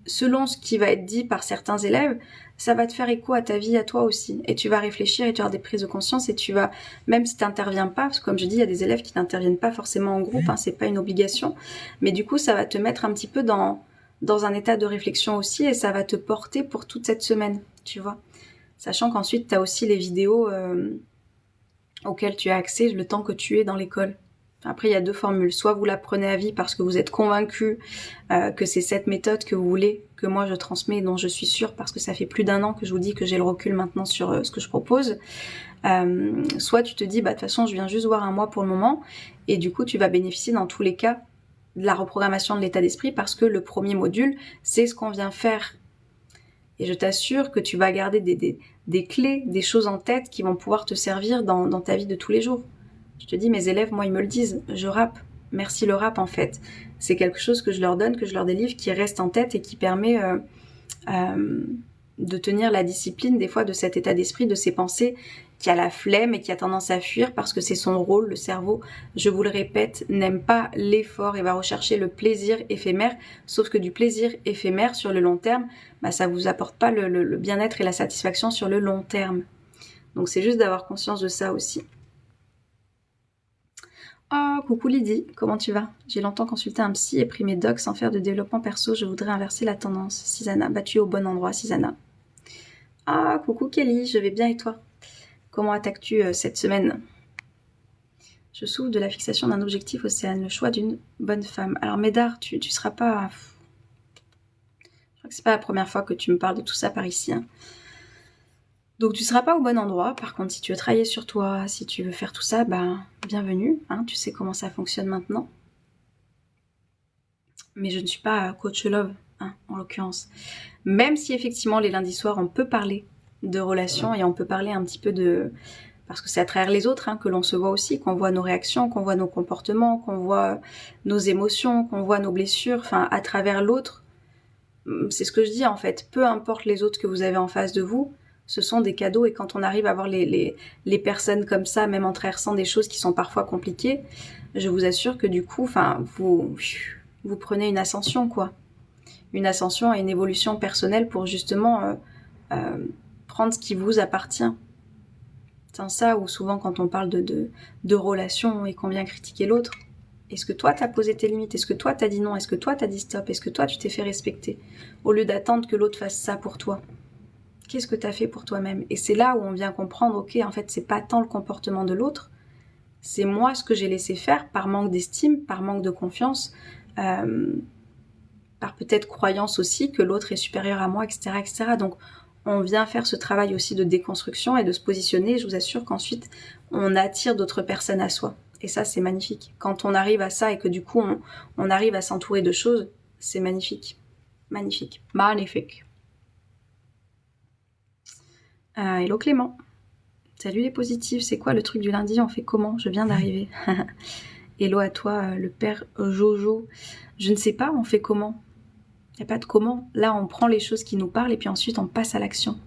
selon ce qui va être dit par certains élèves, ça va te faire écho à ta vie, à toi aussi. Et tu vas réfléchir et tu vas avoir des prises de conscience et tu vas, même si tu n'interviens pas, parce que comme je dis, il y a des élèves qui n'interviennent pas forcément en groupe, c'est pas une obligation, mais du coup, ça va te mettre un petit peu dans un état de réflexion aussi et ça va te porter pour toute cette semaine, tu vois. Sachant qu'ensuite, tu as aussi les vidéos auxquelles tu as accès le temps que tu es dans l'école. Après, il y a deux formules. Soit vous la prenez à vie parce que vous êtes convaincu que c'est cette méthode que vous voulez, que moi je transmets, dont je suis sûre, parce que ça fait plus d'1 an que je vous dis que j'ai le recul maintenant sur ce que je propose. Soit tu te dis, bah de toute façon, je viens juste voir un mois pour le moment, et du coup, tu vas bénéficier dans tous les cas de la reprogrammation de l'état d'esprit parce que le premier module, c'est ce qu'on vient faire. Et je t'assure que tu vas garder des clés, des choses en tête qui vont pouvoir te servir dans ta vie de tous les jours. Je te dis, mes élèves, moi, ils me le disent, je rappe. Merci le rap, en fait. C'est quelque chose que je leur donne, que je leur délivre, qui reste en tête et qui permet de tenir la discipline, des fois, de cet état d'esprit, de ces pensées qui a la flemme et qui a tendance à fuir parce que c'est son rôle. Le cerveau, je vous le répète, n'aime pas l'effort et va rechercher le plaisir éphémère, sauf que du plaisir éphémère sur le long terme, bah, ça vous apporte pas le bien-être et la satisfaction sur le long terme. Donc c'est juste d'avoir conscience de ça aussi. Oh, coucou Lydie, comment tu vas? J'ai longtemps consulté un psy et pris mes docs sans faire de développement perso, je voudrais inverser la tendance. Susanna, bah tu es au bon endroit, Susanna. Ah, coucou Kelly, je vais bien et toi? Comment attaques-tu cette semaine? Je souffre de la fixation d'un objectif, Océane, le choix d'une bonne femme. Alors Médard, tu seras pas... Je crois que c'est pas la première fois que tu me parles de tout ça par ici. Hein. Donc tu seras pas au bon endroit. Par contre, si tu veux travailler sur toi, si tu veux faire tout ça, ben bienvenue. Hein, tu sais comment ça fonctionne maintenant. Mais je ne suis pas coach love, hein, en l'occurrence. Même si effectivement les lundis soirs, on peut parler de relations et on peut parler un petit peu de... Parce que c'est à travers les autres hein, que l'on se voit aussi, qu'on voit nos réactions, qu'on voit nos comportements, qu'on voit nos émotions, qu'on voit nos blessures. Enfin, à travers l'autre, c'est ce que je dis en fait. Peu importe les autres que vous avez en face de vous, ce sont des cadeaux. Et quand on arrive à voir les personnes comme ça, même en traversant des choses qui sont parfois compliquées, je vous assure que du coup, enfin, vous prenez une ascension, quoi. Une ascension et une évolution personnelle pour justement prendre ce qui vous appartient. C'est ça où souvent quand on parle de relations et qu'on vient critiquer l'autre, est-ce que toi t'as posé tes limites? Est-ce que toi t'as dit non? Est-ce que toi t'as dit stop? Est-ce que toi tu t'es fait respecter? Au lieu d'attendre que l'autre fasse ça pour toi. Qu'est-ce que t'as fait pour toi-même? Et c'est là où on vient comprendre, ok, en fait c'est pas tant le comportement de l'autre, c'est moi ce que j'ai laissé faire par manque d'estime, par manque de confiance, par peut-être croyance aussi que l'autre est supérieur à moi, etc., etc. Donc on vient faire ce travail aussi de déconstruction et de se positionner. Et je vous assure qu'ensuite, on attire d'autres personnes à soi. Et ça, c'est magnifique. Quand on arrive à ça et que du coup, on arrive à s'entourer de choses, c'est magnifique. Magnifique. Magnifique. Hello Clément. Salut les positifs. C'est quoi le truc du lundi? On fait comment? Je viens d'arriver. Hello à toi, le père Jojo. Je ne sais pas, on fait comment? Il n'y a pas de comment. Là, on prend les choses qui nous parlent et puis ensuite, on passe à l'action.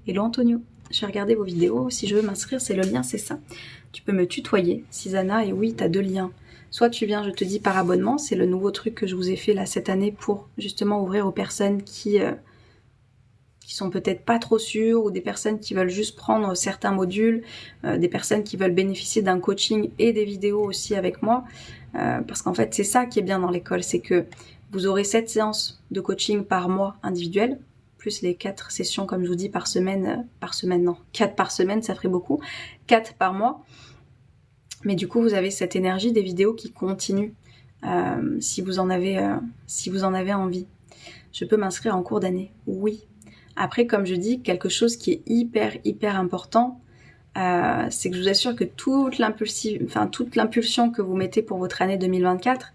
Hello Antonio, je vais regarder vos vidéos. Si je veux m'inscrire, c'est le lien, c'est ça. Tu peux me tutoyer, Susanna, et oui, tu as 2 liens. Soit tu viens, je te dis, par abonnement. C'est le nouveau truc que je vous ai fait là cette année pour justement ouvrir aux personnes qui sont peut-être pas trop sûres ou des personnes qui veulent juste prendre certains modules, des personnes qui veulent bénéficier d'un coaching et des vidéos aussi avec moi. Parce qu'en fait, c'est ça qui est bien dans l'école, c'est que vous aurez 7 séances de coaching par mois individuel, plus les 4 sessions, comme je vous dis, par semaine, non, 4 par semaine, ça ferait beaucoup, 4 par mois. Mais du coup, vous avez cette énergie des vidéos qui continuent, si vous en avez envie. Je peux m'inscrire en cours d'année? Oui. Après, comme je dis, quelque chose qui est hyper important, c'est que je vous assure que toute l'impulsion que vous mettez pour votre année 2024,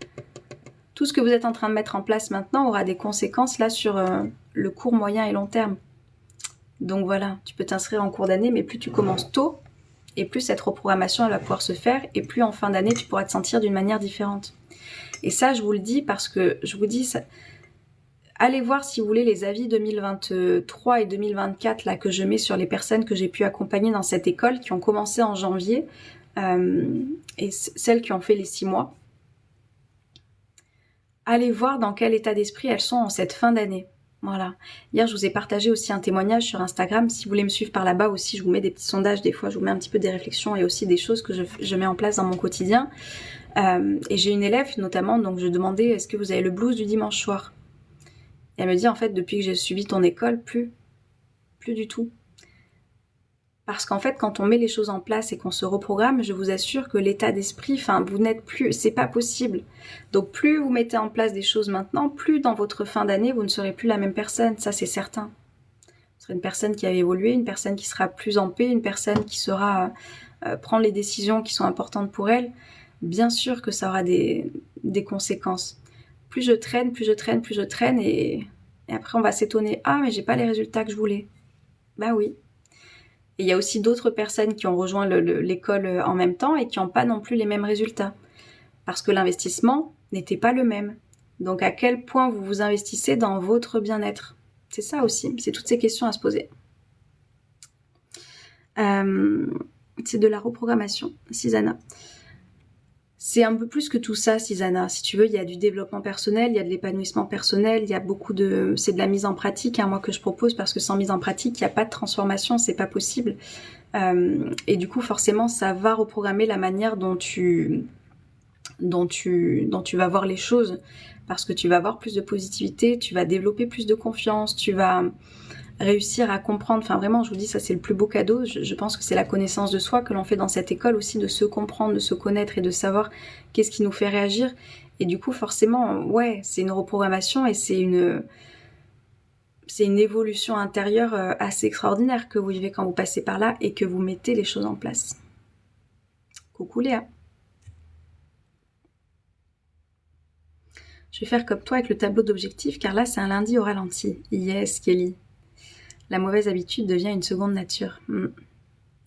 tout ce que vous êtes en train de mettre en place maintenant aura des conséquences là sur le court, moyen et long terme. Donc voilà, tu peux t'inscrire en cours d'année, mais plus tu commences tôt, et plus cette reprogrammation elle va pouvoir se faire, et plus en fin d'année tu pourras te sentir d'une manière différente. Et ça, je vous le dis parce que je vous dis, ça... allez voir si vous voulez les avis 2023 et 2024 là que je mets sur les personnes que j'ai pu accompagner dans cette école, qui ont commencé en janvier, et celles qui ont fait les 6 mois. Allez voir dans quel état d'esprit elles sont en cette fin d'année. Voilà. Hier, je vous ai partagé aussi un témoignage sur Instagram. Si vous voulez me suivre par là-bas aussi, je vous mets des petits sondages. Des fois, je vous mets un petit peu des réflexions et aussi des choses que je mets en place dans mon quotidien. Et j'ai une élève notamment, donc je demandais, est-ce que vous avez le blues du dimanche soir? Et elle me dit, en fait, depuis que j'ai suivi ton école, plus du tout. Parce qu'en fait, quand on met les choses en place et qu'on se reprogramme, je vous assure que l'état d'esprit, vous n'êtes plus, c'est pas possible. Donc plus vous mettez en place des choses maintenant, plus dans votre fin d'année, vous ne serez plus la même personne, ça c'est certain. Ce sera une personne qui a évolué, une personne qui sera plus en paix, une personne qui saura prendre les décisions qui sont importantes pour elle. Bien sûr que ça aura des conséquences. Plus je traîne, et après on va s'étonner. Ah, mais j'ai pas les résultats que je voulais. Bah oui. Et il y a aussi d'autres personnes qui ont rejoint l'école en même temps et qui n'ont pas non plus les mêmes résultats. Parce que l'investissement n'était pas le même. Donc à quel point vous vous investissez dans votre bien-être? C'est ça aussi, c'est toutes ces questions à se poser. C'est de la reprogrammation, Susanna. C'est un peu plus que tout ça, Susanna. Si tu veux, il y a du développement personnel, il y a de l'épanouissement personnel, il y a beaucoup de... C'est de la mise en pratique, moi, que je propose, parce que sans mise en pratique, il n'y a pas de transformation, c'est pas possible. Et du coup, forcément, ça va reprogrammer la manière dont tu vas voir les choses, parce que tu vas avoir plus de positivité, tu vas développer plus de confiance, tu vas réussir à comprendre, enfin vraiment je vous dis ça c'est le plus beau cadeau, je pense que c'est la connaissance de soi que l'on fait dans cette école aussi, de se comprendre, de se connaître et de savoir qu'est-ce qui nous fait réagir, et du coup forcément ouais c'est une reprogrammation et c'est une évolution intérieure assez extraordinaire que vous vivez quand vous passez par là et que vous mettez les choses en place. Coucou Léa. Je vais faire comme toi avec le tableau d'objectifs car là c'est un lundi au ralenti. Yes Kelly. La mauvaise habitude devient une seconde nature.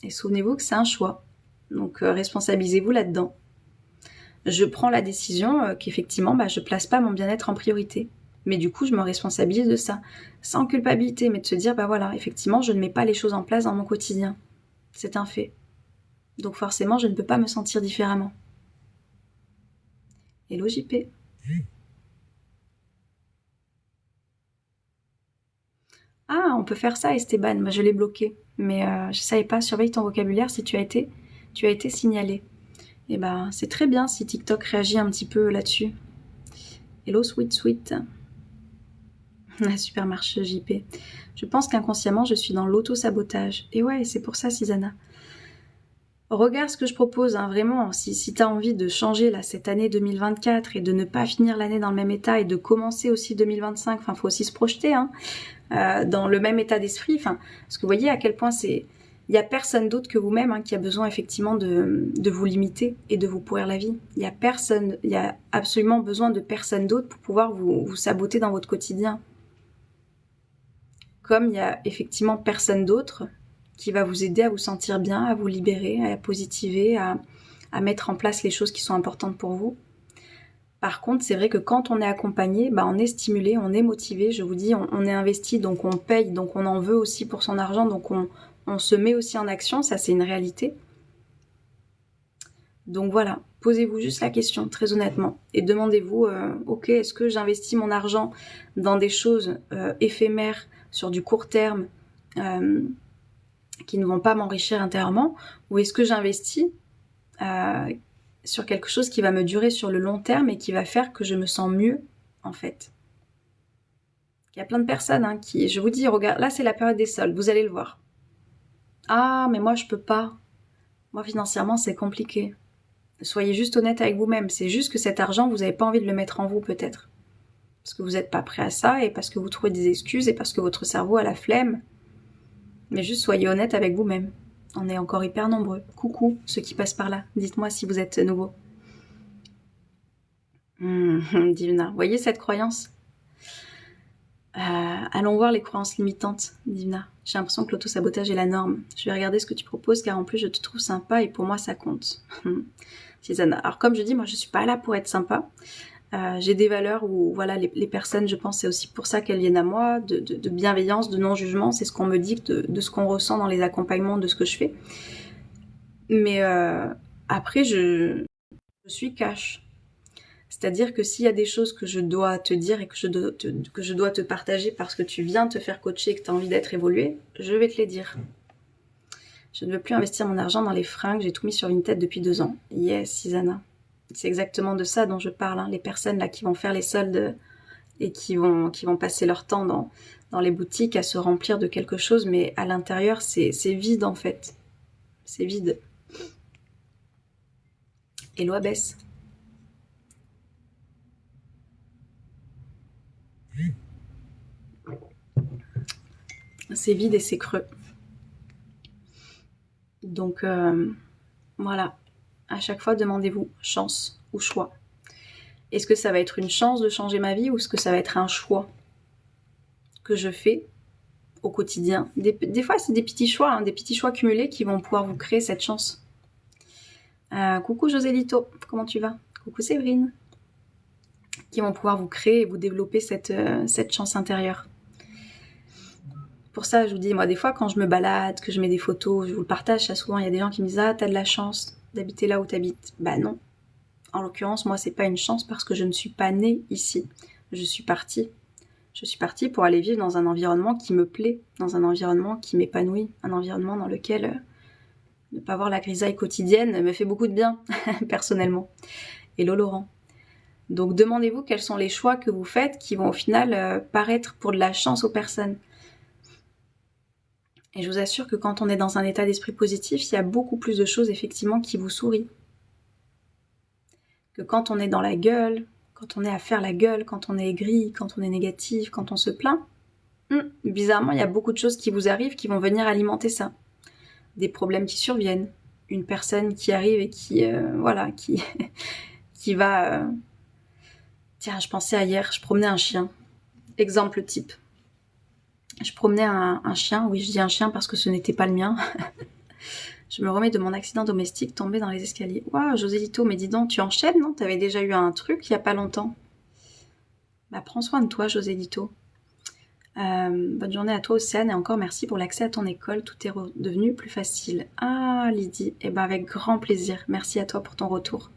Et souvenez-vous que c'est un choix. Donc responsabilisez-vous là-dedans. Je prends la décision qu'effectivement je place pas mon bien-être en priorité. Mais du coup je me responsabilise de ça. Sans culpabilité, mais de se dire voilà, effectivement je ne mets pas les choses en place dans mon quotidien. C'est un fait. Donc forcément je ne peux pas me sentir différemment. Hello JP. Ah, on peut faire ça, Esteban. Moi, je l'ai bloqué. Mais je savais pas. Surveille ton vocabulaire si tu as été signalé. Et c'est très bien si TikTok réagit un petit peu là-dessus. Hello, sweet. Super marche, JP. Je pense qu'inconsciemment, je suis dans l'auto-sabotage. Et ouais, c'est pour ça, Susanna. Regarde ce que je propose, vraiment. Si tu as envie de changer là, cette année 2024 et de ne pas finir l'année dans le même état et de commencer aussi 2025, faut aussi se projeter, dans le même état d'esprit. Parce que vous voyez à quel point il n'y a personne d'autre que vous-même qui a besoin effectivement de vous limiter et de vous pourrir la vie. Il y a absolument besoin de personne d'autre pour pouvoir vous saboter dans votre quotidien. Comme il y a effectivement personne d'autre qui va vous aider à vous sentir bien, à vous libérer, à positiver, à mettre en place les choses qui sont importantes pour vous. Par contre, c'est vrai que quand on est accompagné, on est stimulé, on est motivé, je vous dis, on est investi, donc on paye, donc on en veut aussi pour son argent, donc on se met aussi en action, ça c'est une réalité. Donc voilà, posez-vous juste la question, très honnêtement, et demandez-vous, ok, est-ce que j'investis mon argent dans des choses éphémères, sur du court terme, qui ne vont pas m'enrichir intérieurement, ou est-ce que j'investis sur quelque chose qui va me durer sur le long terme et qui va faire que je me sens mieux, en fait. Il y a plein de personnes qui, je vous dis, regarde, là c'est la période des soldes, vous allez le voir. Ah, mais moi je peux pas. Moi financièrement c'est compliqué. Soyez juste honnête avec vous-même, c'est juste que cet argent, vous n'avez pas envie de le mettre en vous peut-être. Parce que vous n'êtes pas prêt à ça et parce que vous trouvez des excuses et parce que votre cerveau a la flemme. Mais juste soyez honnête avec vous-même. On est encore hyper nombreux. Coucou, ceux qui passent par là. Dites-moi si vous êtes nouveaux. Divina, voyez cette croyance allons voir les croyances limitantes, Divina. J'ai l'impression que l'auto-sabotage est la norme. Je vais regarder ce que tu proposes car en plus je te trouve sympa et pour moi ça compte. Susanna. Alors comme je dis, moi je suis pas là pour être sympa. J'ai des valeurs où voilà les personnes, je pense c'est aussi pour ça qu'elles viennent à moi, de bienveillance, de non-jugement, c'est ce qu'on me dit, de ce qu'on ressent dans les accompagnements, de ce que je fais. Mais après je suis cash. C'est-à-dire que s'il y a des choses que je dois te dire et que je dois te partager parce que tu viens te faire coacher et que tu as envie d'être évolué, je vais te les dire. Je ne veux plus investir mon argent dans les fringues, j'ai tout mis sur Vinted depuis 2 ans. Yes, Susanna. C'est exactement de ça dont je parle. Les personnes là qui vont faire les soldes et qui vont passer leur temps dans les boutiques à se remplir de quelque chose, mais à l'intérieur, c'est vide en fait. C'est vide. Hello Abbesse. c'est vide et c'est creux. Donc voilà, à chaque fois demandez-vous chance ou choix. Est-ce que ça va être une chance de changer ma vie ou est-ce que ça va être un choix que je fais au quotidien? Des fois c'est des petits choix, hein, des petits choix cumulés qui vont pouvoir vous créer cette chance. Coucou Josélito, comment tu vas? Coucou Séverine. Qui vont pouvoir vous créer et vous développer cette chance intérieure. Pour ça, je vous dis, moi, des fois, quand je me balade, que je mets des photos, je vous le partage, ça, souvent, il y a des gens qui me disent « Ah, t'as de la chance d'habiter là où t'habites. » Bah non. En l'occurrence, moi, c'est pas une chance parce que je ne suis pas née ici. Je suis partie. Je suis partie pour aller vivre dans un environnement qui me plaît, dans un environnement qui m'épanouit, un environnement dans lequel ne pas voir la grisaille quotidienne me fait beaucoup de bien, personnellement. Hello Laurent. Donc demandez-vous quels sont les choix que vous faites qui vont au final paraître pour de la chance aux personnes. Et je vous assure que quand on est dans un état d'esprit positif, il y a beaucoup plus de choses effectivement qui vous sourient. Que quand on est dans la gueule, quand on est à faire la gueule, quand on est aigri, quand on est négatif, quand on se plaint, bizarrement il y a beaucoup de choses qui vous arrivent qui vont venir alimenter ça. Des problèmes qui surviennent, une personne qui arrive et qui qui va... Tiens, je pensais à hier, je promenais un chien. Exemple type. Je promenais un chien, oui je dis un chien parce que ce n'était pas le mien. Je me remets de mon accident domestique tombé dans les escaliers. Waouh, Josélito, mais dis donc, tu enchaînes, non? T'avais déjà eu un truc il y a pas longtemps. Bah prends soin de toi, Josélito. Bonne journée à toi, Océane, et encore merci pour l'accès à ton école, tout est devenu plus facile. Ah, Lydie, eh ben avec grand plaisir, merci à toi pour ton retour.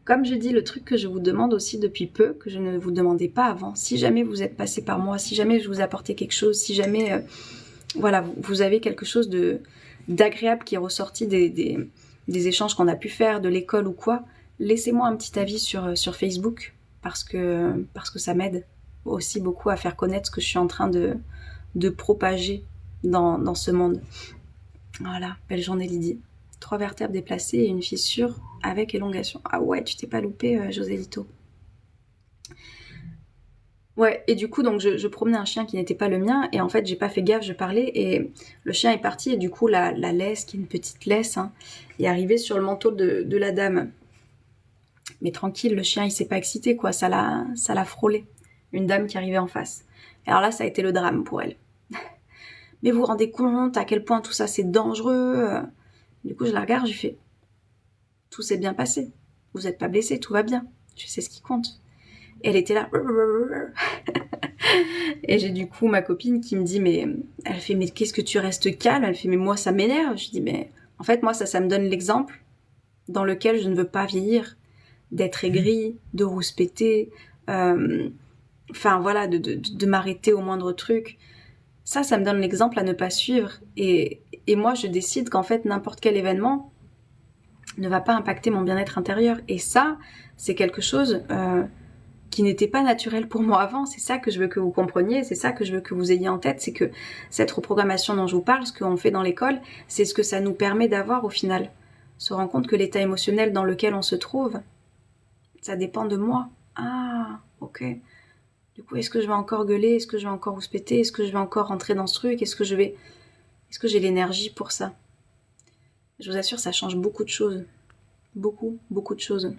Comme je dis, le truc que je vous demande aussi depuis peu, que je ne vous demandais pas avant, si jamais vous êtes passé par moi, si jamais je vous ai apporté quelque chose, si jamais vous avez quelque chose d'agréable qui est ressorti des échanges qu'on a pu faire, de l'école ou quoi, laissez-moi un petit avis sur Facebook, parce que ça m'aide aussi beaucoup à faire connaître ce que je suis en train de propager dans ce monde. Voilà, belle journée Lydie. 3 vertèbres déplacées et une fissure avec élongation. Ah ouais, tu t'es pas loupé, Josélito. Ouais, et du coup, donc je promenais un chien qui n'était pas le mien, et en fait, j'ai pas fait gaffe, je parlais, et le chien est parti, et du coup, la laisse, qui est une petite laisse, est arrivée sur le manteau de la dame. Mais tranquille, le chien, il s'est pas excité, quoi, ça l'a frôlé. Une dame qui arrivait en face. Et alors là, ça a été le drame pour elle. Mais vous vous rendez compte à quel point tout ça, c'est dangereux? Du coup, je la regarde, j'ai fait « Tout s'est bien passé. Vous n'êtes pas blessé, tout va bien. Je sais ce qui compte. » Et elle était là. Et j'ai du coup ma copine qui me dit « Mais... » Elle fait « Mais qu'est-ce que tu restes calme ?» Elle fait « Mais moi, ça m'énerve. » Je dis « Mais en fait, moi, ça me donne l'exemple dans lequel je ne veux pas vieillir. D'être aigri, de rouspéter, enfin voilà, de m'arrêter au moindre truc. Ça me donne l'exemple à ne pas suivre. Et moi, je décide qu'en fait, n'importe quel événement ne va pas impacter mon bien-être intérieur. Et ça, c'est quelque chose qui n'était pas naturel pour moi avant. C'est ça que je veux que vous compreniez, c'est ça que je veux que vous ayez en tête, c'est que cette reprogrammation dont je vous parle, ce qu'on fait dans l'école, c'est ce que ça nous permet d'avoir au final. Se rendre compte que l'état émotionnel dans lequel on se trouve, ça dépend de moi. Ah, ok. Du coup, est-ce que je vais encore gueuler? Est-ce que je vais encore rouspéter? Est-ce que je vais encore rentrer dans ce truc? Est-ce que j'ai l'énergie pour ça? Je vous assure, ça change beaucoup de choses. Beaucoup, beaucoup de choses.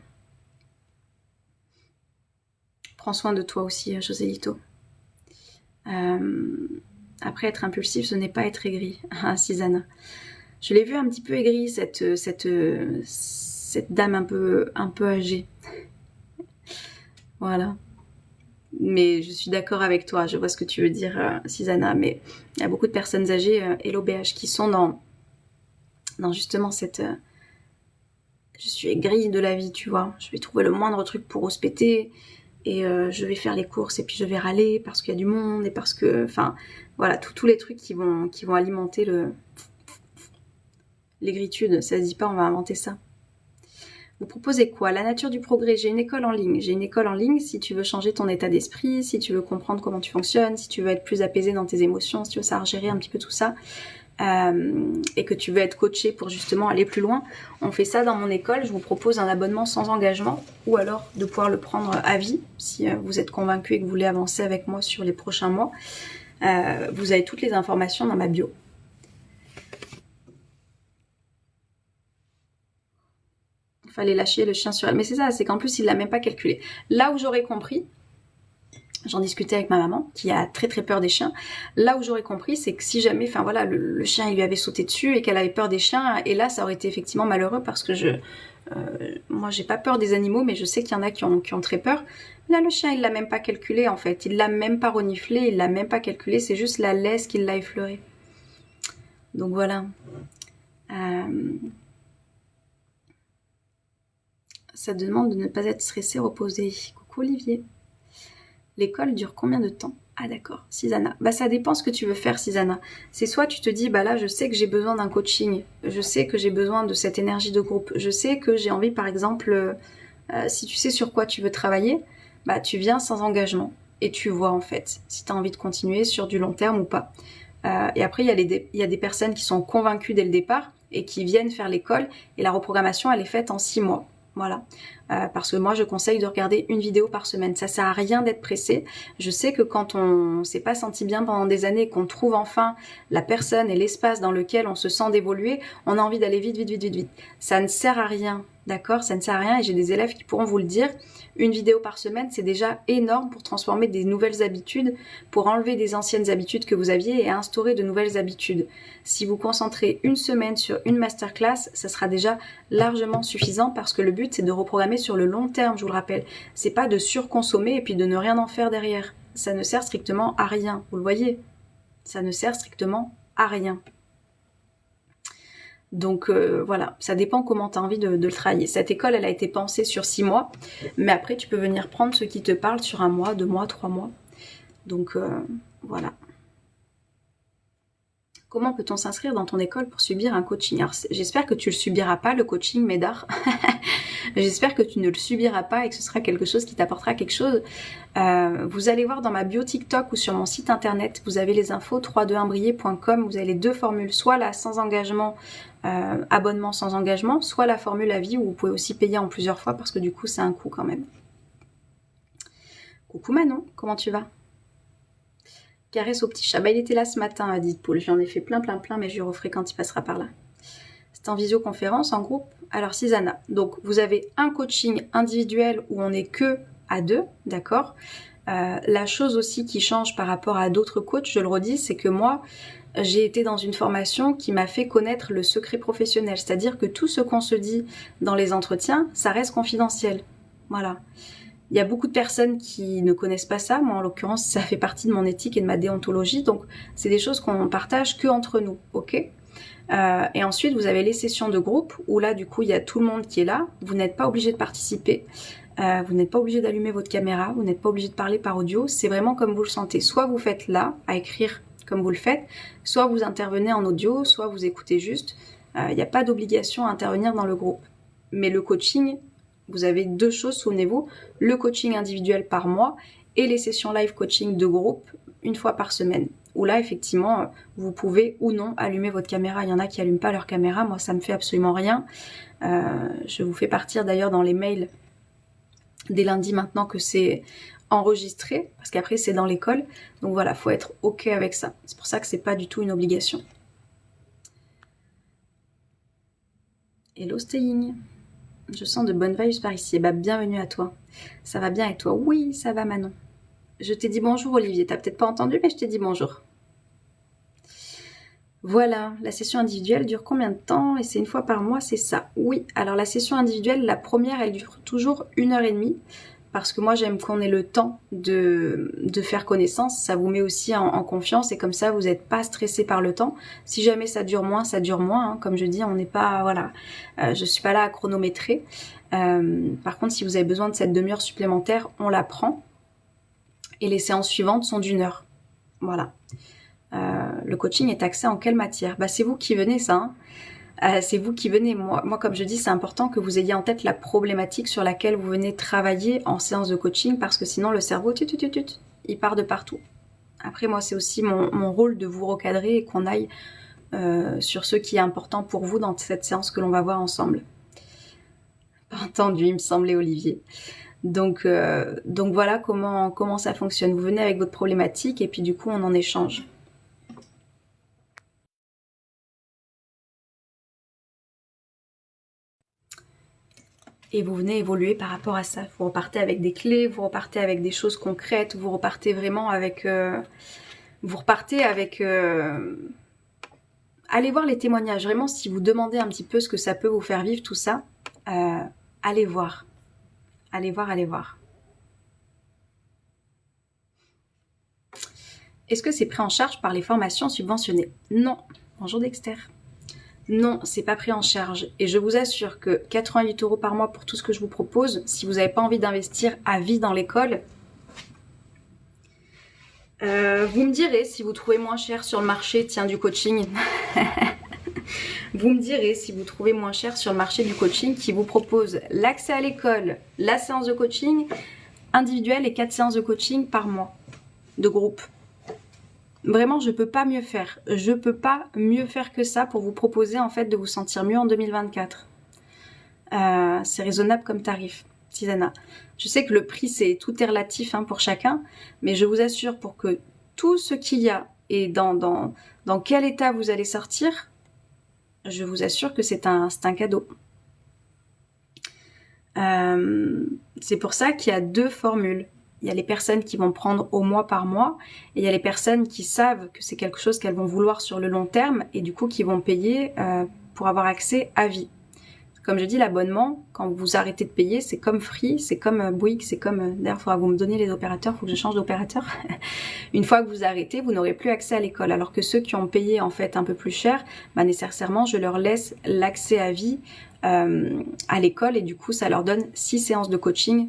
Prends soin de toi aussi, Josélito. Après, être impulsif, ce n'est pas être aigri. Ah, Susanna. Je l'ai vue un petit peu aigrie, cette dame un peu âgée. Voilà. Mais je suis d'accord avec toi, je vois ce que tu veux dire, Susanna. Mais il y a beaucoup de personnes âgées, hello BH, qui sont dans justement cette... je suis aigrie de la vie, tu vois. Je vais trouver le moindre truc pour rouspéter. Et je vais faire les courses et puis je vais râler parce qu'il y a du monde et parce que... Enfin, voilà, tous les trucs qui vont alimenter l'aigritude. Ça se dit pas, on va inventer ça. Vous proposez quoi? La nature du progrès. J'ai une école en ligne. J'ai une école en ligne si tu veux changer ton état d'esprit, si tu veux comprendre comment tu fonctionnes, si tu veux être plus apaisé dans tes émotions, si tu veux savoir gérer un petit peu tout ça. Et que tu veux être coaché pour justement aller plus loin, on fait ça dans mon école. Je vous propose un abonnement sans engagement ou alors de pouvoir le prendre à vie si vous êtes convaincu et que vous voulez avancer avec moi sur les prochains mois. Vous avez toutes les informations dans ma bio. Il fallait lâcher le chien sur elle. Mais c'est ça, c'est qu'en plus, il l'a même pas calculé. Là où j'aurais compris, j'en discutais avec ma maman, qui a très très peur des chiens. Là où j'aurais compris, c'est que si jamais, enfin voilà, le chien il lui avait sauté dessus et qu'elle avait peur des chiens, et là ça aurait été effectivement malheureux parce que moi j'ai pas peur des animaux, mais je sais qu'il y en a qui ont très peur. Là le chien il l'a même pas calculé en fait, il l'a même pas reniflé, il l'a même pas calculé, c'est juste la laisse qui l'a effleuré. Donc voilà. Ça demande de ne pas être stressé, reposé. Coucou Olivier. L'école dure combien de temps? Ah d'accord, Susanna. Bah ça dépend ce que tu veux faire, Susanna. C'est soit tu te dis, bah là je sais que j'ai besoin d'un coaching, je sais que j'ai besoin de cette énergie de groupe, je sais que j'ai envie par exemple, si tu sais sur quoi tu veux travailler, bah tu viens sans engagement et tu vois en fait si tu as envie de continuer sur du long terme ou pas. Et après il y a des personnes qui sont convaincues dès le départ et qui viennent faire l'école et la reprogrammation elle est faite en 6 mois. Voilà, parce que moi je conseille de regarder une vidéo par semaine. Ça sert à rien d'être pressé. Je sais que quand on s'est pas senti bien pendant des années, qu'on trouve enfin la personne et l'espace dans lequel on se sent d'évoluer, on a envie d'aller vite, vite, vite, vite, vite. Ça ne sert à rien, d'accord? Ça ne sert à rien et j'ai des élèves qui pourront vous le dire. Une vidéo par semaine, c'est déjà énorme pour transformer des nouvelles habitudes, pour enlever des anciennes habitudes que vous aviez et instaurer de nouvelles habitudes. Si vous concentrez une semaine sur une masterclass, ça sera déjà largement suffisant parce que le but c'est de reprogrammer sur le long terme, je vous le rappelle. C'est pas de surconsommer et puis de ne rien en faire derrière. Ça ne sert strictement à rien, vous le voyez. Ça ne sert strictement à rien. Donc voilà, ça dépend comment tu as envie de le travailler. Cette école, elle a été pensée sur 6 mois, mais après tu peux venir prendre ce qui te parle sur 1 mois, 2 mois, 3 mois. Donc voilà. Comment peut-on s'inscrire dans ton école pour subir un coaching? Alors j'espère que tu le subiras pas, le coaching Médard. J'espère que tu ne le subiras pas et que ce sera quelque chose qui t'apportera quelque chose. Vous allez voir dans ma bio TikTok ou sur mon site internet, vous avez les infos 321briller.com, vous avez les deux formules, soit la sans engagement, abonnement sans engagement, soit la formule à vie où vous pouvez aussi payer en plusieurs fois parce que du coup c'est un coût quand même. Coucou Manon, comment tu vas? Caresse au petit chat. Bah, il était là ce matin, dit Paul. J'en ai fait plein, mais je lui referai quand il passera par là. C'est en visioconférence, en groupe. Alors, Susanna, donc vous avez un coaching individuel où on n'est que à 2, d'accord? La chose aussi qui change par rapport à d'autres coachs, je le redis, c'est que moi, j'ai été dans une formation qui m'a fait connaître le secret professionnel. C'est-à-dire que tout ce qu'on se dit dans les entretiens, ça reste confidentiel. Voilà. Il y a beaucoup de personnes qui ne connaissent pas ça. Moi, en l'occurrence, ça fait partie de mon éthique et de ma déontologie. Donc, c'est des choses qu'on partage que entre nous, ok? Et ensuite, vous avez les sessions de groupe où là, du coup, il y a tout le monde qui est là. Vous n'êtes pas obligé de participer. Vous n'êtes pas obligé d'allumer votre caméra. Vous n'êtes pas obligé de parler par audio. C'est vraiment comme vous le sentez. Soit vous faites là, à écrire comme vous le faites, soit vous intervenez en audio, soit vous écoutez juste. Il n'y a pas d'obligation à intervenir dans le groupe. Mais le coaching, vous avez 2 choses, souvenez-vous, le coaching individuel par mois et les sessions live coaching de groupe 1 fois par semaine. Où là, effectivement, vous pouvez ou non allumer votre caméra. Il y en a qui n'allument pas leur caméra, moi ça me fait absolument rien. Je vous fais partir d'ailleurs dans les mails dès lundi maintenant que c'est enregistré, parce qu'après c'est dans l'école. Donc voilà, faut être ok avec ça. C'est pour ça que c'est pas du tout une obligation. Hello Staying. Je sens de bonnes vibes par ici. Eh bah, bienvenue à toi. Ça va bien et toi? Oui, ça va Manon. Je t'ai dit bonjour Olivier. T'as peut-être pas entendu, mais je t'ai dit bonjour. Voilà, la session individuelle dure combien de temps? Et c'est 1 fois par mois, c'est ça? Oui, alors la session individuelle, la première, elle dure toujours 1h30. Parce que moi, j'aime qu'on ait le temps de faire connaissance. Ça vous met aussi en confiance et comme ça, vous n'êtes pas stressé par le temps. Si jamais ça dure moins, ça dure moins. Hein. Comme je dis, on n'est pas... Voilà, je suis pas là à chronométrer. Par contre, si vous avez besoin de cette demi-heure supplémentaire, on la prend. Et les séances suivantes sont d'1 heure. Voilà. Le coaching est axé en quelle matière? Bah, c'est vous qui venez, ça. Hein. C'est vous qui venez. Moi, comme je dis, c'est important que vous ayez en tête la problématique sur laquelle vous venez travailler en séance de coaching parce que sinon le cerveau, il part de partout. Après, moi, c'est aussi mon rôle de vous recadrer et qu'on aille sur ce qui est important pour vous dans cette séance que l'on va voir ensemble. Pas entendu, il me semblait, Olivier. Donc voilà comment ça fonctionne. Vous venez avec votre problématique et puis du coup on en échange. Et vous venez évoluer par rapport à ça. Vous repartez avec des clés, vous repartez avec des choses concrètes, vous repartez vraiment avec... Allez voir les témoignages. Vraiment, si vous demandez un petit peu ce que ça peut vous faire vivre, tout ça, allez voir. Allez voir, allez voir. Est-ce que c'est pris en charge par les formations subventionnées? Non. Bonjour Dexter. Non, c'est pas pris en charge. Et je vous assure que 88 € par mois pour tout ce que je vous propose, si vous n'avez pas envie d'investir à vie dans l'école, vous me direz si vous trouvez moins cher sur le marché, tiens, du coaching. Vous me direz si vous trouvez moins cher sur le marché du coaching qui vous propose l'accès à l'école, la séance de coaching individuelle et 4 séances de coaching par mois de groupe. Vraiment, je peux pas mieux faire. Je peux pas mieux faire que ça pour vous proposer en fait de vous sentir mieux en 2024. C'est raisonnable comme tarif, Tisana. Je sais que le prix, tout est relatif pour chacun, mais je vous assure pour que tout ce qu'il y a et dans quel état vous allez sortir, je vous assure que c'est un cadeau. C'est pour ça qu'il y a 2 formules. Il y a les personnes qui vont prendre au mois par mois et il y a les personnes qui savent que c'est quelque chose qu'elles vont vouloir sur le long terme et du coup qui vont payer pour avoir accès à vie. Comme je dis, l'abonnement, quand vous arrêtez de payer, c'est comme Free, c'est comme Bouygues, c'est comme... D'ailleurs, il faudra que vous me donniez les opérateurs, il faut que je change d'opérateur. Une fois que vous arrêtez, vous n'aurez plus accès à l'école. Alors que ceux qui ont payé en fait un peu plus cher, nécessairement, je leur laisse l'accès à vie à l'école et du coup, ça leur donne 6 séances de coaching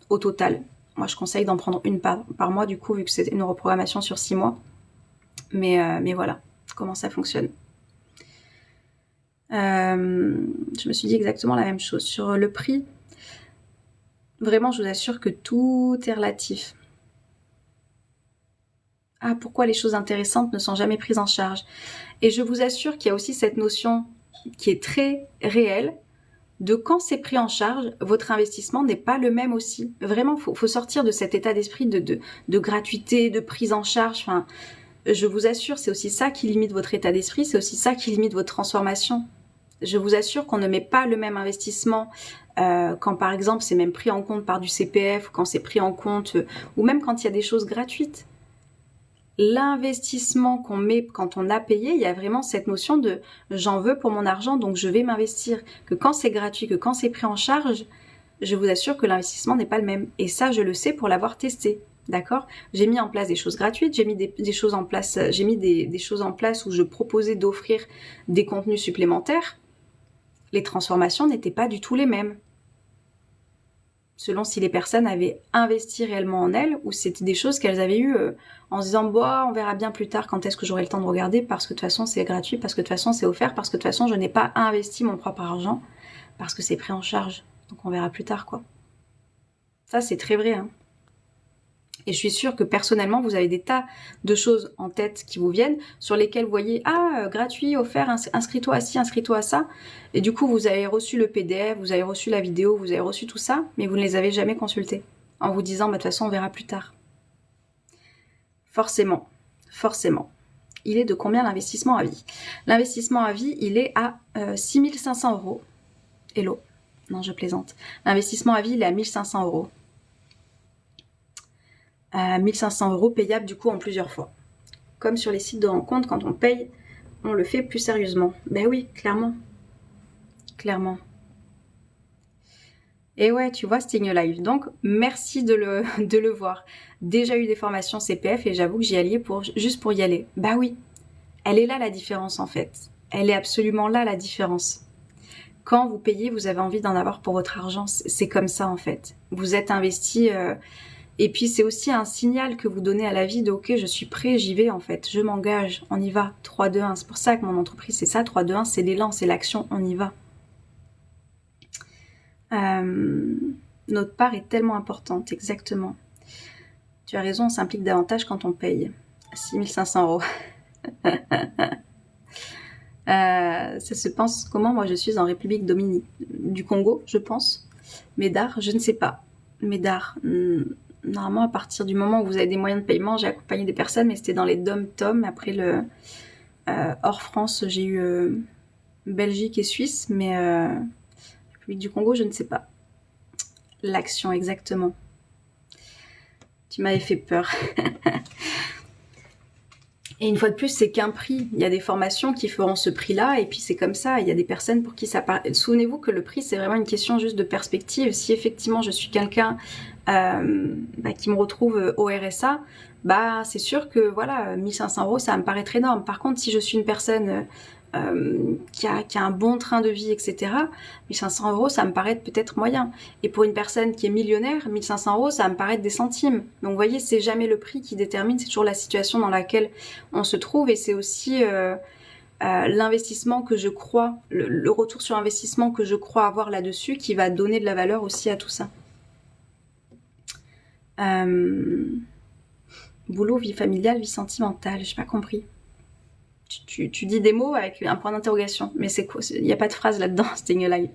au total. Moi, je conseille d'en prendre une par mois, du coup, vu que c'est une reprogrammation sur 6 mois. Mais voilà, comment ça fonctionne. Je me suis dit exactement la même chose. Sur le prix, vraiment, je vous assure que tout est relatif. Ah, pourquoi les choses intéressantes ne sont jamais prises en charge? Et je vous assure qu'il y a aussi cette notion qui est très réelle, de quand c'est pris en charge, votre investissement n'est pas le même aussi. Vraiment, faut sortir de cet état d'esprit de gratuité, de prise en charge. Enfin, je vous assure, c'est aussi ça qui limite votre état d'esprit, c'est aussi ça qui limite votre transformation. Je vous assure qu'on ne met pas le même investissement quand, par exemple, c'est même pris en compte par du CPF, quand c'est pris en compte, ou même quand il y a des choses gratuites. L'investissement qu'on met quand on a payé, il y a vraiment cette notion de j'en veux pour mon argent, donc je vais m'investir. Que quand c'est gratuit, que quand c'est pris en charge, je vous assure que l'investissement n'est pas le même. Et ça, je le sais pour l'avoir testé. D'accord? J'ai mis en place des choses gratuites, j'ai mis des choses en place, j'ai mis des choses en place où je proposais d'offrir des contenus supplémentaires. Les transformations n'étaient pas du tout les mêmes. Selon si les personnes avaient investi réellement en elles ou c'était des choses qu'elles avaient eues en se disant bah, on verra bien plus tard quand est-ce que j'aurai le temps de regarder parce que de toute façon c'est gratuit, parce que de toute façon c'est offert, parce que de toute façon je n'ai pas investi mon propre argent, parce que c'est pris en charge. Donc on verra plus tard quoi. Ça c'est très vrai. Et je suis sûre que personnellement vous avez des tas de choses en tête qui vous viennent sur lesquelles vous voyez gratuit, offert, inscris-toi à ci, inscris-toi à ça. Et du coup vous avez reçu le PDF, vous avez reçu la vidéo, vous avez reçu tout ça, mais vous ne les avez jamais consultés. En vous disant de toute façon on verra plus tard. Forcément. Il est de combien l'investissement à vie? L'investissement à vie, il est à 6 500 €. Hello. Non, je plaisante. L'investissement à vie, il est à 1 500 €. 1 500 € payable du coup en plusieurs fois. Comme sur les sites de rencontres, quand on paye, on le fait plus sérieusement. Ben oui, clairement. Et ouais, tu vois, Sting Live. Donc, merci de le voir. Déjà eu des formations CPF et j'avoue que j'y allais juste pour y aller. Bah oui, elle est là la différence en fait. Elle est absolument là la différence. Quand vous payez, vous avez envie d'en avoir pour votre argent. C'est comme ça en fait. Vous êtes investi... Et puis c'est aussi un signal que vous donnez à la vie de ok, je suis prêt, j'y vais en fait, je m'engage, on y va, 3, 2, 1. C'est pour ça que mon entreprise c'est ça, 3, 2, 1, c'est l'élan, c'est l'action, on y va. Notre part est tellement importante, exactement. Tu as raison, on s'implique davantage quand on paye. 6 500 €. Ça se pense comment? Moi je suis en République du Congo, je pense. Médard, je ne sais pas. Médard. Normalement, à partir du moment où vous avez des moyens de paiement, j'ai accompagné des personnes, mais c'était dans les dom-tom. Après, hors France, j'ai eu Belgique et Suisse, mais République du Congo, je ne sais pas. L'action, exactement. Tu m'avais fait peur. Et une fois de plus, c'est qu'un prix. Il y a des formations qui feront ce prix-là, et puis c'est comme ça. Il y a des personnes pour qui ça paraît. Souvenez-vous que le prix, c'est vraiment une question juste de perspective. Si effectivement je suis quelqu'un qui me retrouve au RSA, c'est sûr que voilà, 1500 €, ça va me paraître énorme. Par contre, si je suis une personne qui a un bon train de vie, etc., 1500 €, ça me paraît peut-être moyen. Et pour une personne qui est millionnaire, 1500 €, ça va me paraître des centimes. Donc vous voyez, c'est jamais le prix qui détermine, c'est toujours la situation dans laquelle on se trouve, et c'est aussi l'investissement que je crois, le retour sur investissement que je crois avoir là-dessus qui va donner de la valeur aussi à tout ça. Boulot, vie familiale, vie sentimentale, j'ai pas compris. Tu dis des mots avec un point d'interrogation, mais c'est quoi? Il n'y a pas de phrase là-dedans, c'était une live.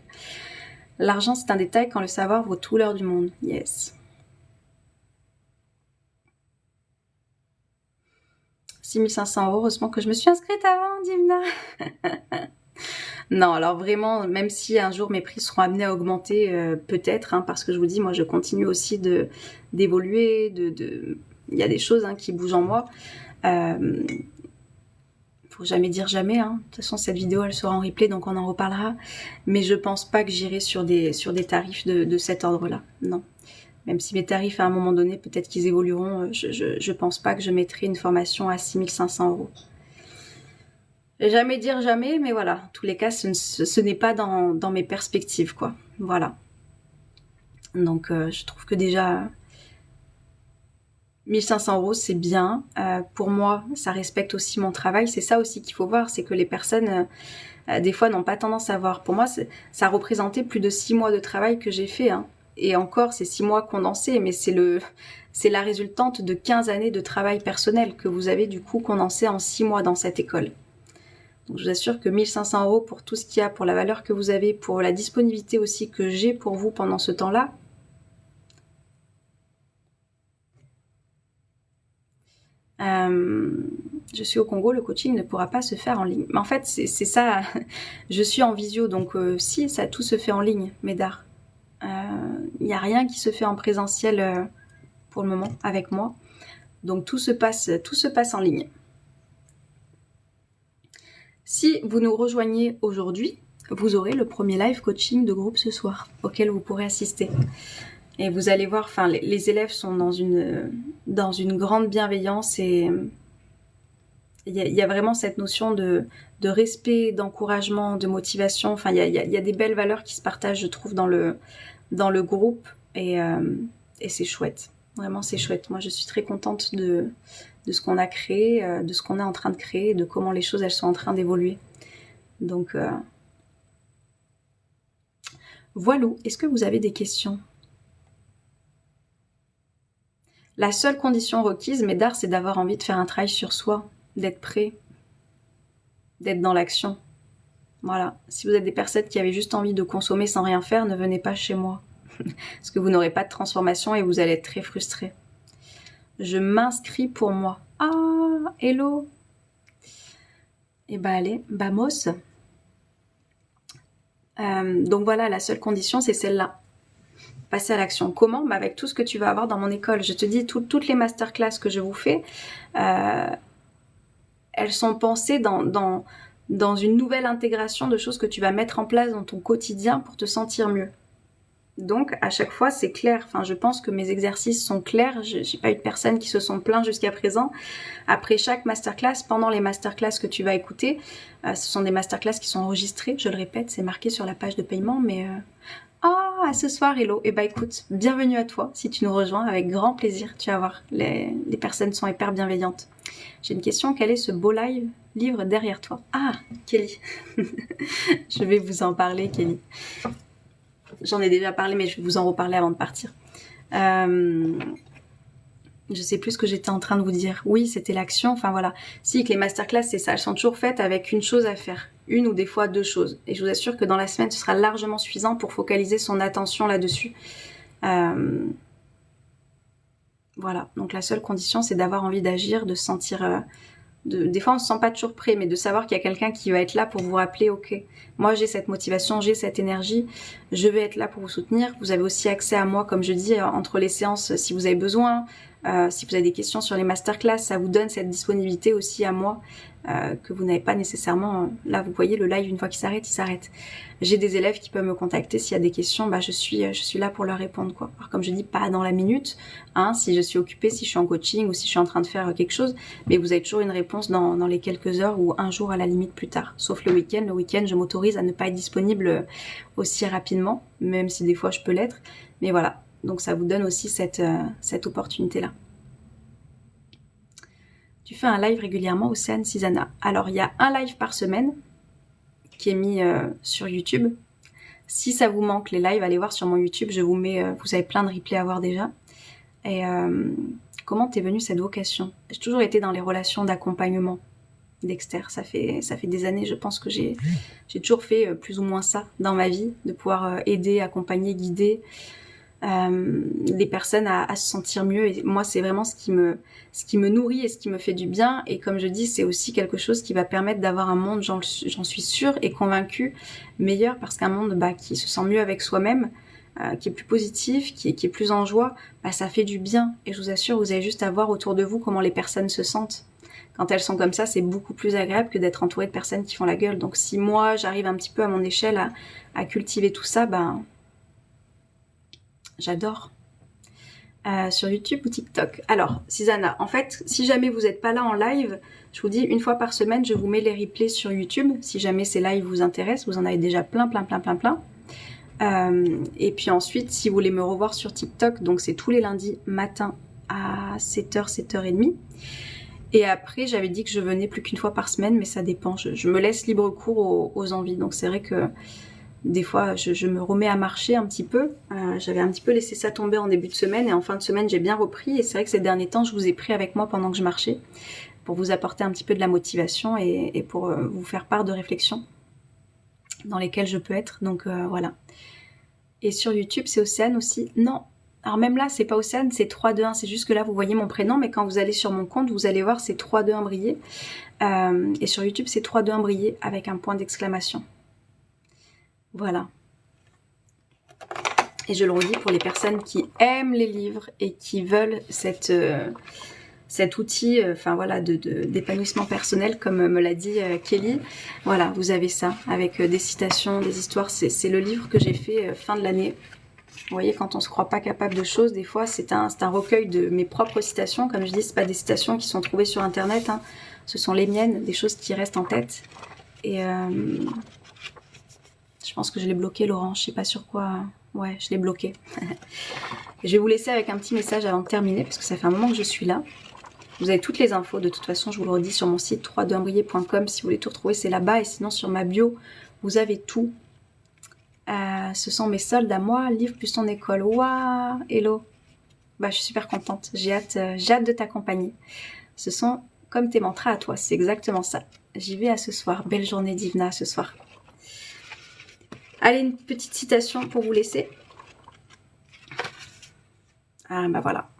L'argent, c'est un détail quand le savoir vaut tout l'or du monde. Yes. 6500 €, heureusement que je me suis inscrite avant, Divna. Non, alors vraiment, même si un jour mes prix seront amenés à augmenter, peut-être, parce que je vous dis, moi je continue aussi d'évoluer, il y a des choses qui bougent en moi. Faut jamais dire jamais, De toute façon, cette vidéo, elle sera en replay, donc on en reparlera. Mais je pense pas que j'irai sur des tarifs de cet ordre-là. Non. Même si mes tarifs, à un moment donné, peut-être qu'ils évolueront, je pense pas que je mettrai une formation à 6500 €. Jamais dire jamais, mais voilà. En tous les cas, ce n'est pas dans mes perspectives, quoi. Voilà. Donc, je trouve que déjà 1500 €, c'est bien. Pour moi, ça respecte aussi mon travail. C'est ça aussi qu'il faut voir, c'est que les personnes, des fois, n'ont pas tendance à voir. Pour moi, ça représentait plus de 6 mois de travail que j'ai fait. Et encore, c'est 6 mois condensés, mais c'est la résultante de 15 années de travail personnel que vous avez du coup condensé en 6 mois dans cette école. Donc je vous assure que 1500 € pour tout ce qu'il y a, pour la valeur que vous avez, pour la disponibilité aussi que j'ai pour vous pendant ce temps-là, je suis au Congo, le coaching ne pourra pas se faire en ligne. Mais en fait, c'est ça, je suis en visio, donc si, ça tout se fait en ligne, Médard. Il n'y a rien qui se fait en présentiel pour le moment avec moi. Donc tout se passe en ligne. Si vous nous rejoignez aujourd'hui, vous aurez le premier live coaching de groupe ce soir, auquel vous pourrez assister. Et vous allez voir, les élèves sont dans une grande bienveillance, et il y a vraiment cette notion de respect, d'encouragement, de motivation. Il y a des belles valeurs qui se partagent, je trouve, dans le groupe, et c'est chouette. Vraiment, c'est chouette. Moi, je suis très contente de ce qu'on a créé, de ce qu'on est en train de créer, de comment les choses, elles sont en train d'évoluer. Donc, voilà. Est-ce que vous avez des questions? La seule condition requise, Médard, c'est d'avoir envie de faire un travail sur soi, d'être prêt, d'être dans l'action. Voilà. Si vous êtes des personnes qui avaient juste envie de consommer sans rien faire, ne venez pas chez moi. Parce que vous n'aurez pas de transformation et vous allez être très frustré. Je m'inscris pour moi. Ah, hello. Eh ben allez, vamos. Donc voilà, la seule condition, c'est celle-là. Passer à l'action. Comment? Avec tout ce que tu vas avoir dans mon école. Je te dis, toutes les masterclass que je vous fais, elles sont pensées dans une nouvelle intégration de choses que tu vas mettre en place dans ton quotidien pour te sentir mieux. Donc, à chaque fois, c'est clair. Je pense que mes exercices sont clairs. J'ai pas eu de personnes qui se sont plaintes jusqu'à présent. Après chaque masterclass, pendant les masterclass que tu vas écouter, ce sont des masterclass qui sont enregistrées. Je le répète, c'est marqué sur la page de paiement, mais... à ce soir, hello. Écoute, bienvenue à toi. Si tu nous rejoins, avec grand plaisir. Tu vas voir, les personnes sont hyper bienveillantes. J'ai une question. Quel est ce beau livre derrière toi? Ah, Kelly. Je vais vous en parler, Kelly. J'en ai déjà parlé, mais je vais vous en reparler avant de partir. Je sais plus ce que j'étais en train de vous dire. Oui, c'était l'action. Voilà. Si, que les masterclass, c'est ça. Elles sont toujours faites avec une chose à faire. Une ou des fois 2 choses. Et je vous assure que dans la semaine, ce sera largement suffisant pour focaliser son attention là-dessus. Voilà, donc la seule condition, c'est d'avoir envie d'agir, de se sentir... des fois, on se sent pas toujours prêt, mais de savoir qu'il y a quelqu'un qui va être là pour vous rappeler, ok, moi j'ai cette motivation, j'ai cette énergie, je vais être là pour vous soutenir. Vous avez aussi accès à moi, comme je dis, entre les séances, si vous avez besoin, si vous avez des questions sur les masterclass, ça vous donne cette disponibilité aussi à moi, que vous n'avez pas nécessairement. Là, vous voyez, le live, une fois qu'il s'arrête, il s'arrête. J'ai des élèves qui peuvent me contacter s'il y a des questions, je suis là pour leur répondre, quoi. Alors, comme je dis, pas dans la minute, hein, si je suis occupée, si je suis en coaching ou si je suis en train de faire quelque chose, mais vous avez toujours une réponse dans les quelques heures ou un jour à la limite plus tard. Sauf le week-end. Le week-end, je m'autorise à ne pas être disponible aussi rapidement, même si des fois je peux l'être. Mais voilà, donc ça vous donne aussi cette opportunité-là. Tu fais un live régulièrement, Océane Susanna. Alors, il y a un live par semaine qui est mis sur YouTube. Si ça vous manque les lives, allez voir sur mon YouTube, je vous mets, vous avez plein de replays à voir déjà. Et comment t'es venue cette vocation? J'ai toujours été dans les relations d'accompagnement, Dexter. Ça fait des années, je pense que j'ai toujours fait plus ou moins ça dans ma vie, de pouvoir aider, accompagner, guider les personnes à se sentir mieux. Et moi, c'est vraiment ce qui me nourrit et ce qui me fait du bien. Et comme je dis, c'est aussi quelque chose qui va permettre d'avoir un monde, j'en suis sûre et convaincue, meilleur, parce qu'un monde qui se sent mieux avec soi-même, qui est plus positif, qui est plus en joie, ça fait du bien. Et je vous assure, vous avez juste à voir autour de vous comment les personnes se sentent. Quand elles sont comme ça, c'est beaucoup plus agréable que d'être entourée de personnes qui font la gueule. Donc si moi, j'arrive un petit peu à mon échelle à cultiver tout ça, j'adore. Sur YouTube ou TikTok. Alors, Susanna, en fait, si jamais vous n'êtes pas là en live, je vous dis, une fois par semaine, je vous mets les replays sur YouTube. Si jamais ces lives vous intéressent, vous en avez déjà plein. Et puis ensuite, si vous voulez me revoir sur TikTok, donc c'est tous les lundis matin à 7h, 7h30. Et après, j'avais dit que je venais plus qu'une fois par semaine, mais ça dépend. Je me laisse libre cours aux envies. Donc c'est vrai que des fois, je me remets à marcher un petit peu. J'avais un petit peu laissé ça tomber en début de semaine et en fin de semaine, j'ai bien repris. Et c'est vrai que ces derniers temps, je vous ai pris avec moi pendant que je marchais pour vous apporter un petit peu de la motivation et pour vous faire part de réflexions dans lesquelles je peux être. Donc voilà. Et sur YouTube, c'est Océane aussi. Non. Alors même là, c'est pas Océane, c'est 321. C'est juste que là, vous voyez mon prénom, mais quand vous allez sur mon compte, vous allez voir, c'est 321 brillé. Et sur YouTube, c'est 321 brillé avec un point d'exclamation. Voilà. Et je le redis pour les personnes qui aiment les livres et qui veulent cet outil, d'épanouissement personnel, comme me l'a dit Kelly. Voilà, vous avez ça avec des citations, des histoires. C'est le livre que j'ai fait fin de l'année. Vous voyez, quand on se croit pas capable de choses, des fois, c'est un recueil de mes propres citations. Comme je dis, c'est pas des citations qui sont trouvées sur Internet. Hein. Ce sont les miennes, des choses qui restent en tête. Et je pense que je l'ai bloqué, Laurent. Je sais pas sur quoi. Ouais, je l'ai bloqué. Je vais vous laisser avec un petit message avant de terminer, parce que ça fait un moment que je suis là. Vous avez toutes les infos, de toute façon, je vous le redis sur mon site www.briller.com. Si vous voulez tout retrouver, c'est là-bas. Et sinon, sur ma bio, vous avez tout. Ce sont mes soldes à moi, livre plus ton école. Waouh, hello. Je suis super contente. J'ai hâte de t'accompagner. Ce sont comme tes mantras à toi. C'est exactement ça. J'y vais à ce soir. Belle journée Divna ce soir. Allez, une petite citation pour vous laisser. Voilà.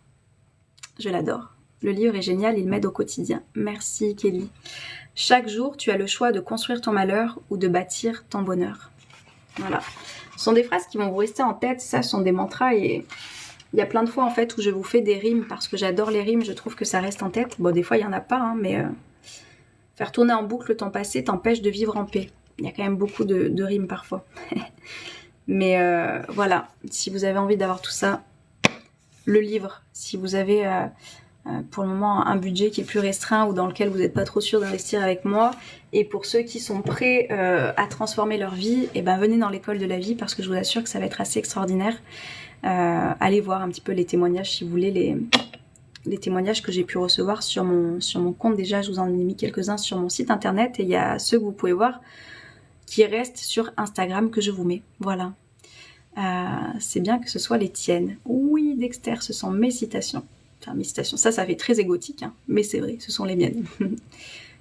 Je l'adore. Le livre est génial, il m'aide au quotidien. Merci Kelly. Chaque jour, tu as le choix de construire ton malheur ou de bâtir ton bonheur. Voilà. Ce sont des phrases qui vont vous rester en tête. Ça, ce sont des mantras et il y a plein de fois en fait où je vous fais des rimes parce que j'adore les rimes. Je trouve que ça reste en tête. Bon, des fois, il n'y en a pas, hein, mais faire tourner en boucle ton passé t'empêche de vivre en paix. Il y a quand même beaucoup de rimes parfois. Mais voilà, si vous avez envie d'avoir tout ça, le livre, si vous avez pour le moment un budget qui est plus restreint ou dans lequel vous n'êtes pas trop sûr d'investir avec moi, et pour ceux qui sont prêts à transformer leur vie, venez dans l'école de la vie parce que je vous assure que ça va être assez extraordinaire. Allez voir un petit peu les témoignages si vous voulez, les témoignages que j'ai pu recevoir sur mon compte. Déjà, je vous en ai mis quelques-uns sur mon site internet et il y a ceux que vous pouvez voir qui restent sur Instagram que je vous mets. Voilà. C'est bien que ce soit les tiennes. Oui, Dexter, ce sont mes citations. Enfin, mes citations. Ça fait très égotique, hein, mais c'est vrai, ce sont les miennes. Il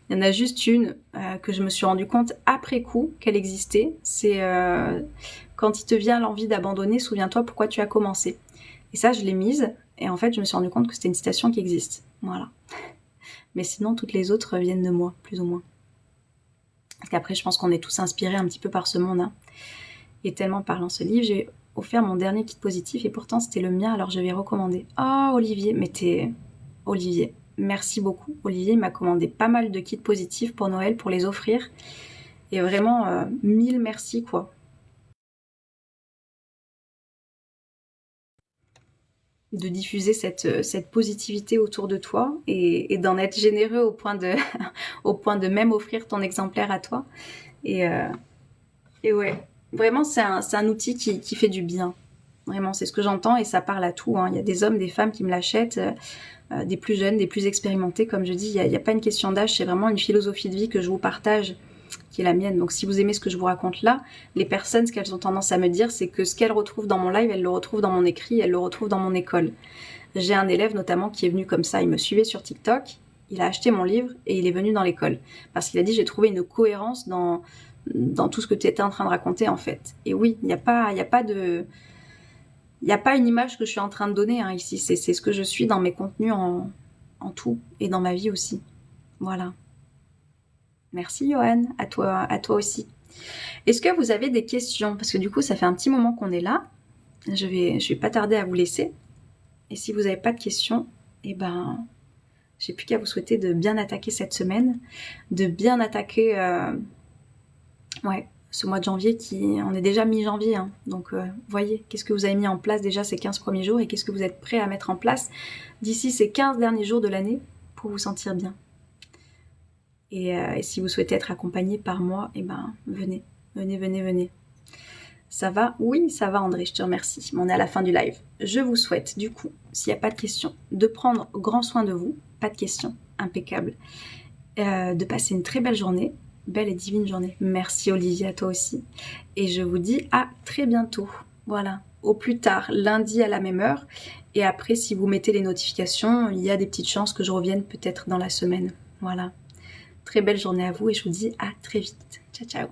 y en a juste une que je me suis rendu compte après coup qu'elle existait. C'est quand il te vient l'envie d'abandonner, souviens-toi pourquoi tu as commencé. Et ça, je l'ai mise, et en fait, je me suis rendu compte que c'était une citation qui existe. Voilà. Mais sinon, toutes les autres viennent de moi, plus ou moins. Parce qu'après, je pense qu'on est tous inspirés un petit peu par ce monde. Hein. Et tellement parlant ce livre, j'ai offert mon dernier kit positif, et pourtant, c'était le mien, alors je vais recommander. Oh, Olivier, mais t'es... Olivier, merci beaucoup. Olivier m'a commandé pas mal de kits positifs pour Noël, pour les offrir. Et vraiment, 1000 merci, quoi. De diffuser cette positivité autour de toi et d'en être généreux au point de, au point de même offrir ton exemplaire à toi. Et ouais, vraiment, c'est un outil qui fait du bien. Vraiment, c'est ce que j'entends et ça parle à tout. Hein. Il y a des hommes, des femmes qui me l'achètent, des plus jeunes, des plus expérimentés. Comme je dis, il y a pas une question d'âge, c'est vraiment une philosophie de vie que je vous partage, qui est la mienne. Donc si vous aimez ce que je vous raconte là, les personnes, ce qu'elles ont tendance à me dire, c'est que ce qu'elles retrouvent dans mon live, elles le retrouvent dans mon écrit, elles le retrouvent dans mon école. J'ai un élève notamment qui est venu comme ça, il me suivait sur TikTok, il a acheté mon livre et il est venu dans l'école. Parce qu'il a dit, j'ai trouvé une cohérence dans tout ce que tu étais en train de raconter en fait. Et oui, il n'y a pas une image que je suis en train de donner hein, ici, c'est ce que je suis dans mes contenus en tout et dans ma vie aussi. Voilà. Merci Johan, à toi aussi. Est-ce que vous avez des questions? Parce que du coup, ça fait un petit moment qu'on est là. Je vais pas tarder à vous laisser. Et si vous n'avez pas de questions, eh ben, j'ai plus qu'à vous souhaiter de bien attaquer cette semaine, de bien attaquer, ce mois de janvier on est déjà mi-janvier. Hein. Donc, voyez, qu'est-ce que vous avez mis en place déjà ces 15 premiers jours et qu'est-ce que vous êtes prêts à mettre en place d'ici ces 15 derniers jours de l'année pour vous sentir bien. Et si vous souhaitez être accompagné par moi, eh ben, venez. Ça va? Oui, ça va André, je te remercie. On est à la fin du live. Je vous souhaite, du coup, s'il n'y a pas de questions, de prendre grand soin de vous. Pas de questions, impeccable. De passer une très belle journée, belle et divine journée. Merci Olivier, à toi aussi. Et je vous dis à très bientôt. Voilà, au plus tard, lundi à la même heure. Et après, si vous mettez les notifications, il y a des petites chances que je revienne peut-être dans la semaine. Voilà. Très belle journée à vous et je vous dis à très vite. Ciao, ciao.